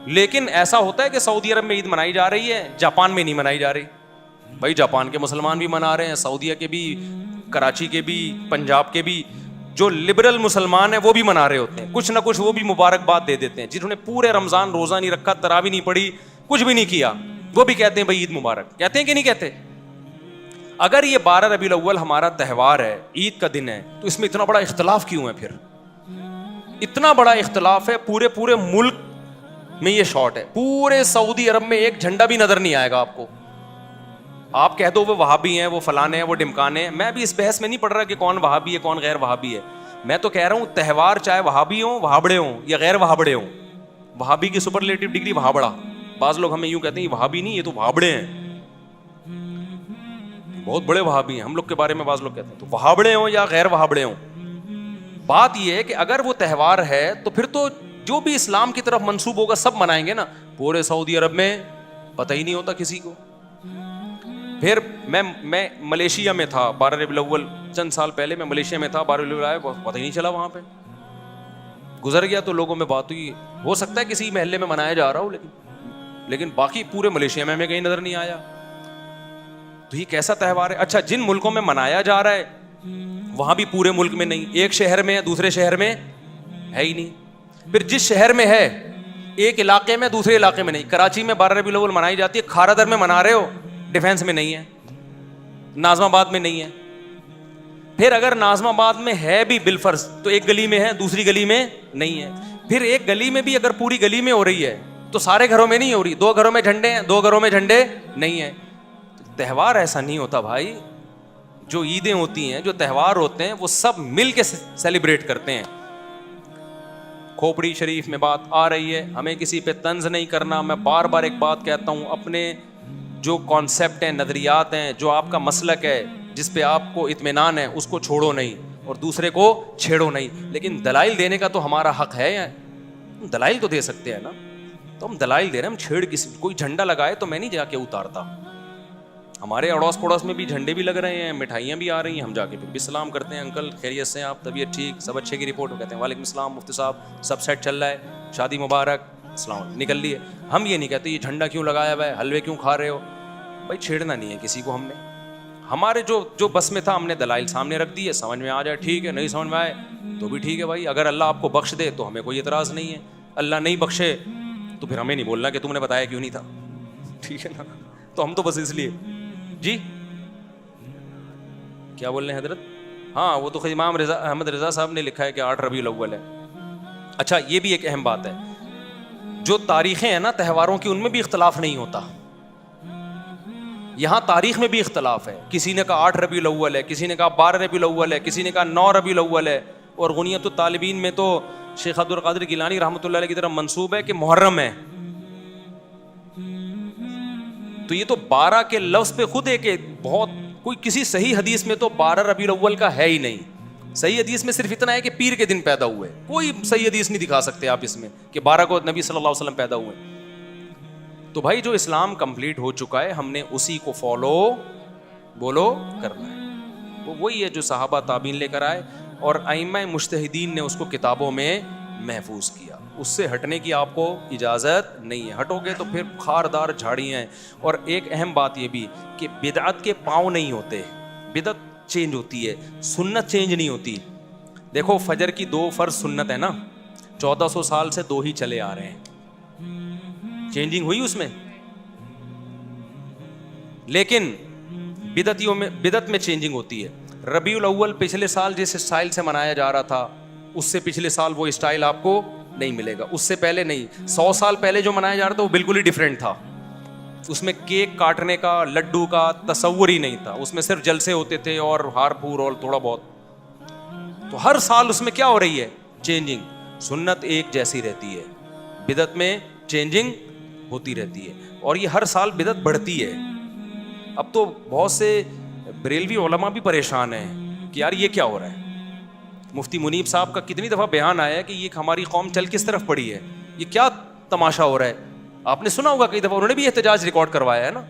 لیکن ایسا ہوتا ہے کہ سعودی عرب میں عید منائی جا رہی ہے، جاپان میں نہیں منائی جا رہی. بھائی جاپان کے مسلمان بھی منا رہے ہیں، سعودیہ کے بھی، کراچی کے بھی، پنجاب کے بھی. جو لبرل مسلمان ہیں وہ بھی منا رہے ہوتے ہیں، کچھ نہ کچھ وہ بھی مبارکباد دے دیتے ہیں. جنہوں نے پورے رمضان روزہ نہیں رکھا، تراویح نہیں پڑھی، کچھ بھی نہیں کیا، وہ بھی کہتے ہیں بھائی عید مبارک. کہتے ہیں کہ نہیں کہتے؟ اگر یہ 12 ربیع الاول ہمارا تہوار ہے، عید کا دن ہے، تو اس میں اتنا بڑا اختلاف کیوں ہے؟ پھر اتنا بڑا اختلاف ہے، پورے ملک میں یہ شارٹ ہے. پورے سعودی عرب میں ایک جھنڈا بھی نظر نہیں آئے گا آپ کو. آپ کہہ دو وہ وہابی ہیں, وہ فلانے ہیں, وہ ڈمکانے ہیں. میں بھی اس بحث میں نہیں پڑھ رہا کہ کون وہابی ہے کون غیر وہابی ہے. میں تو کہہ رہا ہوں تہوار چاہے وہابی ہوں, وہابڑے ہوں یا غیر وہابڑے ہوں, وہابی کی سپرلیٹو ڈگری وہابڑا. بعض لوگ ہمیں یوں کہتے ہیں یہ وہابی نہیں, یہ تو وہابڑے ہیں, بہت بڑے وہابی ہیں ہم لوگ کے بارے میں بعض لوگ کہتے ہیں. تو وہابڑے ہوں یا غیر وہابڑے ہوں, بات یہ ہے کہ اگر وہ تہوار ہے تو پھر تو جو بھی اسلام کی طرف منسوب ہوگا سب منائیں گے نا. پورے سعودی عرب میں پتہ ہی نہیں ہوتا کسی کو. پھر میں ملیشیا میں تھا 12 ربیع الاول, چند سال پہلے میں ملیشیا میں تھا, 12 ربیع الاول آیا پتہ ہی نہیں چلا, وہاں پہ گزر گیا تو لوگوں میں بات ہوئی. ہو سکتا ہے کسی محلے میں منایا جا رہا ہو, لیکن باقی پورے ملیشیا میں ہمیں کہیں نظر نہیں آیا. تو یہ کیسا تہوار ہے؟ اچھا جن ملکوں میں منایا جا رہا ہے وہاں بھی پورے ملک میں نہیں, ایک شہر میں ہے دوسرے شہر میں ہے ہی نہیں. پھر جس شہر میں ہے ایک علاقے میں دوسرے علاقے میں نہیں. کراچی میں 12 ربیع الاول منائی جاتی ہے, کھارا در میں منا رہے ہو, ڈیفینس میں نہیں ہے, ناظم آباد میں نہیں ہے. پھر اگر ناظم آباد میں ہے بھی بالفرض تو ایک گلی میں ہے دوسری گلی میں نہیں ہے. پھر ایک گلی میں بھی اگر پوری گلی میں ہو رہی ہے تو سارے گھروں میں نہیں ہو رہی. 2 گھروں میں جھنڈے ہیں, 2 گھروں میں جھنڈے نہیں ہیں. تہوار ایسا نہیں ہوتا بھائی. جو عیدیں ہوتی ہیں, جو تہوار ہوتے ہیں, وہ سب مل کے سیلیبریٹ کرتے ہیں. کھوپڑی شریف میں بات آ رہی ہے, ہمیں کسی پہ طنز نہیں کرنا. میں بار بار ایک بات کہتا ہوں, اپنے جو کانسیپٹ ہیں, نظریات ہیں, جو آپ کا مسلک ہے, جس پہ آپ کو اطمینان ہے, اس کو چھوڑو نہیں اور دوسرے کو چھیڑو نہیں. لیکن دلائل دینے کا تو ہمارا حق ہے, دلائل تو دے سکتے ہیں نا. تو ہم دلائل دے رہے ہیں, ہم چھیڑ کسی. کوئی جھنڈا لگائے تو میں نہیں جا کے اتارتا. ہمارے اڑوس پڑوس میں بھی جھنڈے بھی لگ رہے ہیں, مٹھائیاں بھی آ رہی ہیں, ہم جا کے پھر بھی سلام کرتے ہیں, انکل خیریت سے ہیں آپ, طبیعت ٹھیک, سب اچھے کی رپورٹ ہو, کہتے ہیں وعلیکم السلام مفتی صاحب, سب سیٹ چل رہا ہے, شادی مبارک, السلام, نکل لیے. ہم یہ نہیں کہتے یہ جھنڈا کیوں لگایا ہوا ہے, حلوے کیوں کھا رہے ہو. بھائی چھیڑنا نہیں ہے کسی کو. ہم نے ہمارے جو بس میں تھا ہم نے دلائل سامنے رکھ دیے, سمجھ میں آ جائے ٹھیک ہے, نہیں سمجھ میں آئے تو بھی ٹھیک ہے بھائی. اگر اللہ آپ کو بخش دے تو ہمیں کوئی اعتراض نہیں ہے, اللہ نہیں بخشے تو پھر ہمیں نہیں بولنا کہ تم نے بتایا کیوں نہیں تھا, ٹھیک ہے نا. تو ہم تو بس اس لیے. جی کیا بول رہے ہیں حضرت؟ ہاں وہ تو امام احمد رضا صاحب نے لکھا ہے کہ 8 ربیع الاول ہے. اچھا یہ بھی ایک اہم بات ہے, جو تاریخیں ہیں نا تہواروں کی, ان میں بھی اختلاف نہیں ہوتا. یہاں تاریخ میں بھی اختلاف ہے. کسی نے کہا 8 ربیع الاول ہے, کسی نے کہا 12 ربیع الاول ہے, کسی نے کہا 9 ربیع الاول ہے. اور غنیت الطالبین میں تو شیخ عبد القادر گیلانی رحمۃ اللہ علیہ کی طرف منسوب ہے کہ محرم ہے. تو یہ تو 12 کے لفظ پہ خود ہے کہ بہت کوئی کسی صحیح حدیث میں تو 12 ربیع الاول کا ہے ہی نہیں. صحیح حدیث میں صرف اتنا ہے کہ پیر کے دن پیدا ہوئے. کوئی صحیح حدیث نہیں دکھا سکتے آپ اس میں کہ 12 کو نبی صلی اللہ علیہ وسلم پیدا ہوئے. تو بھائی جو اسلام کمپلیٹ ہو چکا ہے ہم نے اسی کو فالو بولو کرنا ہے. وہ وہی ہے جو صحابہ تابعین لے کر آئے اور ائمہ مجتہدین نے اس کو کتابوں میں محفوظ کیا. اس سے ہٹنے کی آپ کو اجازت نہیں ہے. ہٹو گے تو پھر خاردار جھاڑیاں ہیں. اور ایک اہم بات یہ بھی کہ بدعت کے پاؤں نہیں ہوتے, بدعت چینج ہوتی ہے, سنت چینج نہیں ہوتی. دیکھو فجر کی 2 فرض سنت ہے نا, 1400 سال سے 2 ہی چلے آ رہے ہیں. چینجنگ ہوئی اس میں, لیکن بدعت میں چینجنگ ہوتی ہے. ربیع الاول پچھلے سال جس اسٹائل سے منایا جا رہا تھا اس سے پچھلے سال وہ اسٹائل آپ کو نہیں ملے گا. اس سے پہلے نہیں, 100 سال پہلے جو منایا جا رہا تھا وہ بالکل ہی ڈیفرنٹ تھا. اس میں کیک کاٹنے کا, لڈو کا تصور ہی نہیں تھا. اس میں صرف جلسے ہوتے تھے اور ہار پھور اور تھوڑا بہت. تو ہر سال اس میں کیا ہو رہی ہے, چینجنگ. سنت ایک جیسی رہتی ہے, بدعت میں چینجنگ ہوتی رہتی ہے اور یہ ہر سال بدعت بڑھتی ہے. اب تو بہت سے بریلوی علماء بھی پریشان ہیں کہ یار یہ کیا ہو رہا ہے. مفتی منیب صاحب کا کتنی دفعہ بیان آیا ہے کہ یہ ہماری قوم چل کس طرف پڑی ہے, یہ کیا تماشا ہو رہا ہے. آپ نے سنا ہوگا کئی دفعہ, انہوں نے بھی احتجاج ریکارڈ کروایا ہے نا.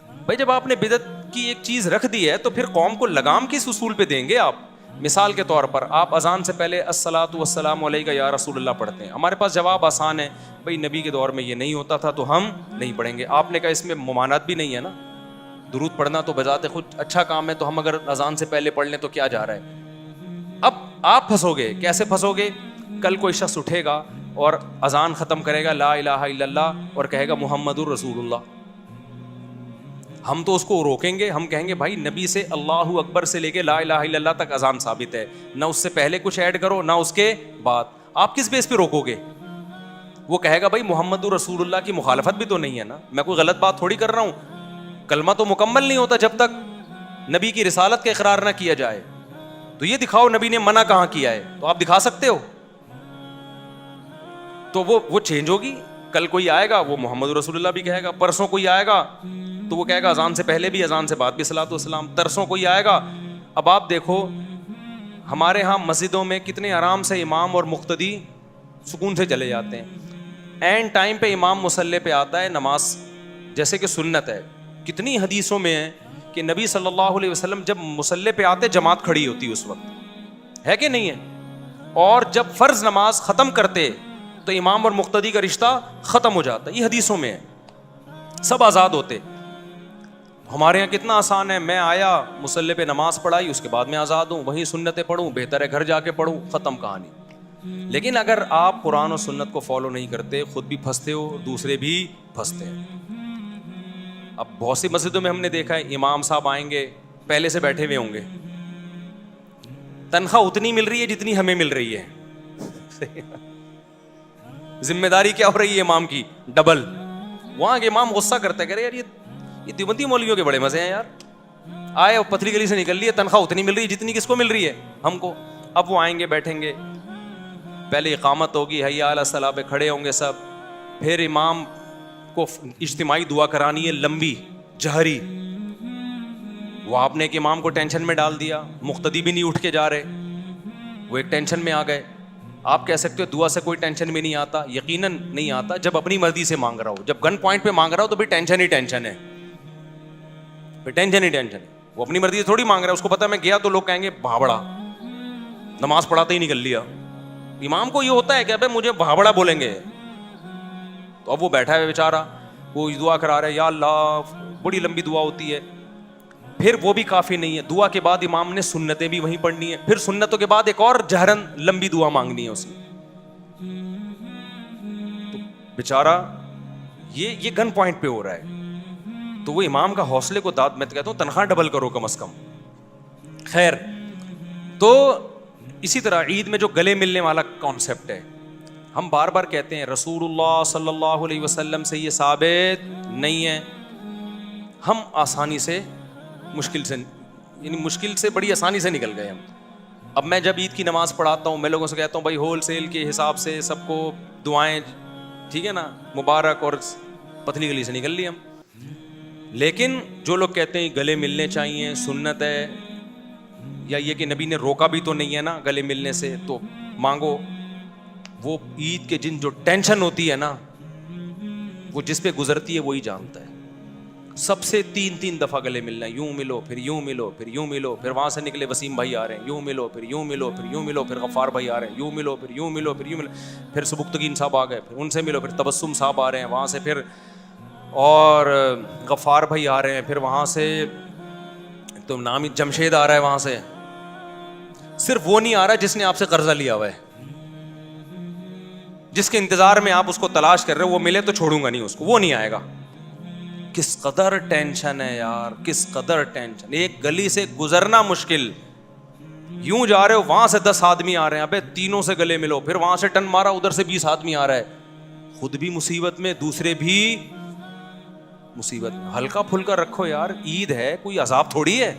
بھائی جب آپ نے بدعت کی ایک چیز رکھ دی ہے تو پھر قوم کو لگام کس اصول پہ دیں گے آپ. مثال کے طور پر آپ اذان سے پہلے الصلاۃ والسلام علیک یا رسول اللہ پڑھتے ہیں. ہمارے پاس جواب آسان ہے, بھائی نبی کے دور میں یہ نہیں ہوتا تھا تو ہم نہیں پڑھیں گے. آپ نے کہا اس میں ممانعت بھی نہیں ہے نا, درود پڑھنا تو بذات خود اچھا کام ہے, تو ہم اگر اذان سے پہلے پڑھ لیں تو کیا جا رہا ہے. اب آپ پھنسو گے. کیسے پھنسو گے؟ کل کوئی شخص اٹھے گا اور اذان ختم کرے گا لا الہ الا اللہ اور کہے گا محمد الرسول اللہ. ہم تو اس کو روکیں گے, ہم کہیں گے بھائی نبی سے اللہ اکبر سے لے کے لا الہ الا اللہ تک اذان ثابت ہے, نہ اس سے پہلے کچھ ایڈ کرو نہ اس کے بعد. آپ کس بیس پہ روکو گے؟ وہ کہے گا بھائی محمد رسول اللہ کی مخالفت بھی تو نہیں ہے نا, میں کوئی غلط بات تھوڑی کر رہا ہوں. کلمہ تو مکمل نہیں ہوتا جب تک نبی کی رسالت کا اقرار نہ کیا جائے. تو یہ دکھاؤ نبی نے منع کہاں کیا ہے, تو آپ دکھا سکتے ہو. تو وہ چینج ہوگی. کل کوئی آئے گا وہ محمد رسول اللہ بھی کہے گا, پرسوں کوئی آئے گا تو وہ کہے گا اذان سے پہلے بھی اذان سے بعد بھی صلاۃ والسلام, ترسوں کوئی آئے گا. اب آپ دیکھو ہمارے ہاں مسجدوں میں کتنے آرام سے امام اور مقتدی سکون سے چلے جاتے ہیں. اینڈ ٹائم پہ امام مصلی پہ آتا ہے, نماز جیسے کہ سنت ہے. کتنی حدیثوں میں ہے کہ نبی صلی اللہ علیہ وسلم جب مصلی پہ آتے جماعت کھڑی ہوتی اس وقت, ہے کہ نہیں ہے, اور جب فرض نماز ختم کرتے تو امام اور مقتدی کا رشتہ ختم ہو جاتا. یہ حدیثوں میں ہے, سب آزاد ہوتے. ہمارے یہاں کتنا آسان ہے, میں آیا مصلی پہ نماز پڑھائی, اس کے بعد میں آزاد ہوں, وہیں سنتیں پڑھوں, بہتر ہے گھر جا کے پڑھوں, ختم کہانی. لیکن اگر آپ قرآن و سنت کو فالو نہیں کرتے, خود بھی پھنستے ہو, دوسرے بھی پھنستے ہیں. اب بہت سی مسجدوں میں ہم نے دیکھا ہے امام صاحب آئیں گے, پہلے سے بیٹھے ہوئے ہوں گے, تنخواہ اتنی مل رہی ہے جتنی ہمیں مل رہی ہے. ذمہ داری کیا ہو رہی ہے امام کی, ڈبل. وہاں کے امام غصہ کرتے کہ یار یہ دیوبندی مولویوں کے بڑے مزے ہیں یار, آئے پتلی گلی سے نکل لیے, تنخواہ اتنی مل رہی ہے جتنی کس کو مل رہی ہے, ہم کو. اب وہ آئیں گے, بیٹھیں گے, پہلے اقامت ہوگی, حی علی الصلاۃ پہ کھڑے ہوں گے سب, پھر امام کو اجتماعی دعا کرانی ہے لمبی جہری. وہ آپ نے ایک امام کو ٹینشن میں ڈال دیا, مقتدی بھی نہیں اٹھ کے جا رہے, وہ ایک ٹینشن میں آ گئے. آپ کہہ سکتے ہو دعا سے کوئی ٹینشن میں نہیں آتا, یقیناً نہیں آتا جب اپنی مرضی سے مانگ رہا ہو. جب گن پوائنٹ پہ مانگ رہا ہو تو بھی ٹینشن ہی ٹینشن ہے, ٹینشن ہی ٹینشن ہے. وہ اپنی مرضی سے تھوڑی مانگ رہا ہے, اس کو پتا میں گیا تو لوگ کہیں گے بھابڑا, نماز پڑھاتے ہی نکل لیا. امام کو یہ ہوتا ہے کہ ابے مجھے بھابڑا بولیں گے, تو اب وہ بیٹھا ہے بیچارہ, وہ دعا کرا رہا ہے, یا اللہ, بڑی لمبی دعا ہوتی ہے. پھر وہ بھی کافی نہیں ہے, دعا کے بعد امام نے سنتیں بھی وہیں پڑھنی ہے, پھر سنتوں کے بعد ایک اور جہرن لمبی دعا مانگنی ہے اس نے. تو بیچارہ یہ گن پوائنٹ پہ ہو رہا ہے. تو وہ امام کا حوصلے کو داد, میں تو کہتا ہوں تنخواہ ڈبل کرو کم از کم. خیر, تو اسی طرح عید میں جو گلے ملنے والا کانسیپٹ ہے, ہم بار بار کہتے ہیں رسول اللہ صلی اللہ علیہ وسلم سے یہ ثابت نہیں ہے. ہم آسانی سے مشکل سے بڑی آسانی سے نکل گئے ہم. اب میں جب عید کی نماز پڑھاتا ہوں, میں لوگوں سے کہتا ہوں بھائی ہول سیل کے حساب سے سب کو دعائیں, ٹھیک ہے نا, مبارک, اور پتلی گلی سے نکل لی ہم. لیکن جو لوگ کہتے ہیں گلے ملنے چاہیے, سنت ہے, یا یہ کہ نبی نے روکا بھی تو نہیں ہے نا گلے ملنے سے, تو مانگو. وہ عید کے دن جو ٹینشن ہوتی ہے نا, وہ جس پہ گزرتی ہے وہی جانتا ہے. سب سے 3 دفعہ گلے ملنا, یوں ملو, پھر یوں ملو, پھر یوں ملو, پھر وہاں سے نکلے وسیم بھائی آ رہے ہیں, یوں ملو, پھر یوں ملو, پھر یوں ملو, پھر غفار بھائی آ رہے ہیں, یوں ملو, پھر یوں ملو, پھر یوں ملو, پھر سبکتگین صاحب آ گئے, پھر ان سے ملو, پھر تبسم صاحب آ رہے ہیں وہاں سے, پھر اور غفار بھائی آ رہے ہیں, پھر وہاں سے تو نام ہی جمشید آ رہا ہے وہاں سے. صرف وہ نہیں آ رہا جس نے آپ سے قرضہ لیا ہوا ہے, جس کے انتظار میں آپ اس کو تلاش کر رہے ہو, وہ ملے تو چھوڑوں گا نہیں اس کو, وہ نہیں آئے گا. کس قدر ٹینشن ہے یار, کس قدر ٹینشن. ایک گلی سے گزرنا مشکل, یوں جا رہے ہو وہاں سے 10 آدمی آ رہے ہیں, ابے تینوں سے گلے ملو, پھر وہاں سے ٹن مارا ادھر سے 20 آدمی آ رہا ہے, خود بھی مصیبت میں, دوسرے بھی مصیبت میں. ہلکا پھلکا رکھو یار, عید ہے, کوئی عذاب تھوڑی ہے.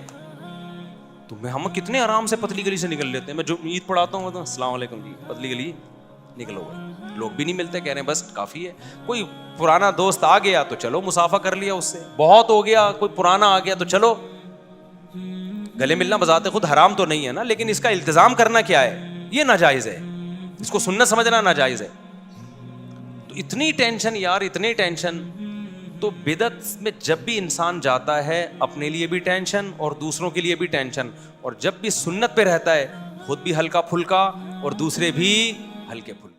تو ہم کتنے آرام سے پتلی گلی سے نکل لیتے ہیں. میں جو عید پڑھاتا ہوں تو السلام علیکم جی, پتلی گلی نکلو گئے, لوگ بھی نہیں ملتے, کہہ رہے ہیں بس کافی ہے. کوئی پرانا دوست آ گیا تو چلو مصافحہ کر لیا اس سے, بہت ہو گیا, کوئی پرانا آ گیا تو چلو. گلے ملنا بذات خود حرام تو نہیں ہے نا, لیکن اس کا التزام کرنا کیا ہے, یہ ناجائز ہے, اس کو سنت سمجھنا ناجائز ہے. تو اتنی ٹینشن یار, اتنی ٹینشن. تو بدعت میں جب بھی انسان جاتا ہے اپنے لیے بھی ٹینشن اور دوسروں کے لیے بھی ٹینشن, اور جب بھی سنت پہ رہتا ہے خود بھی ہلکا پھلکا اور دوسرے بھی ہلکے پھلکے.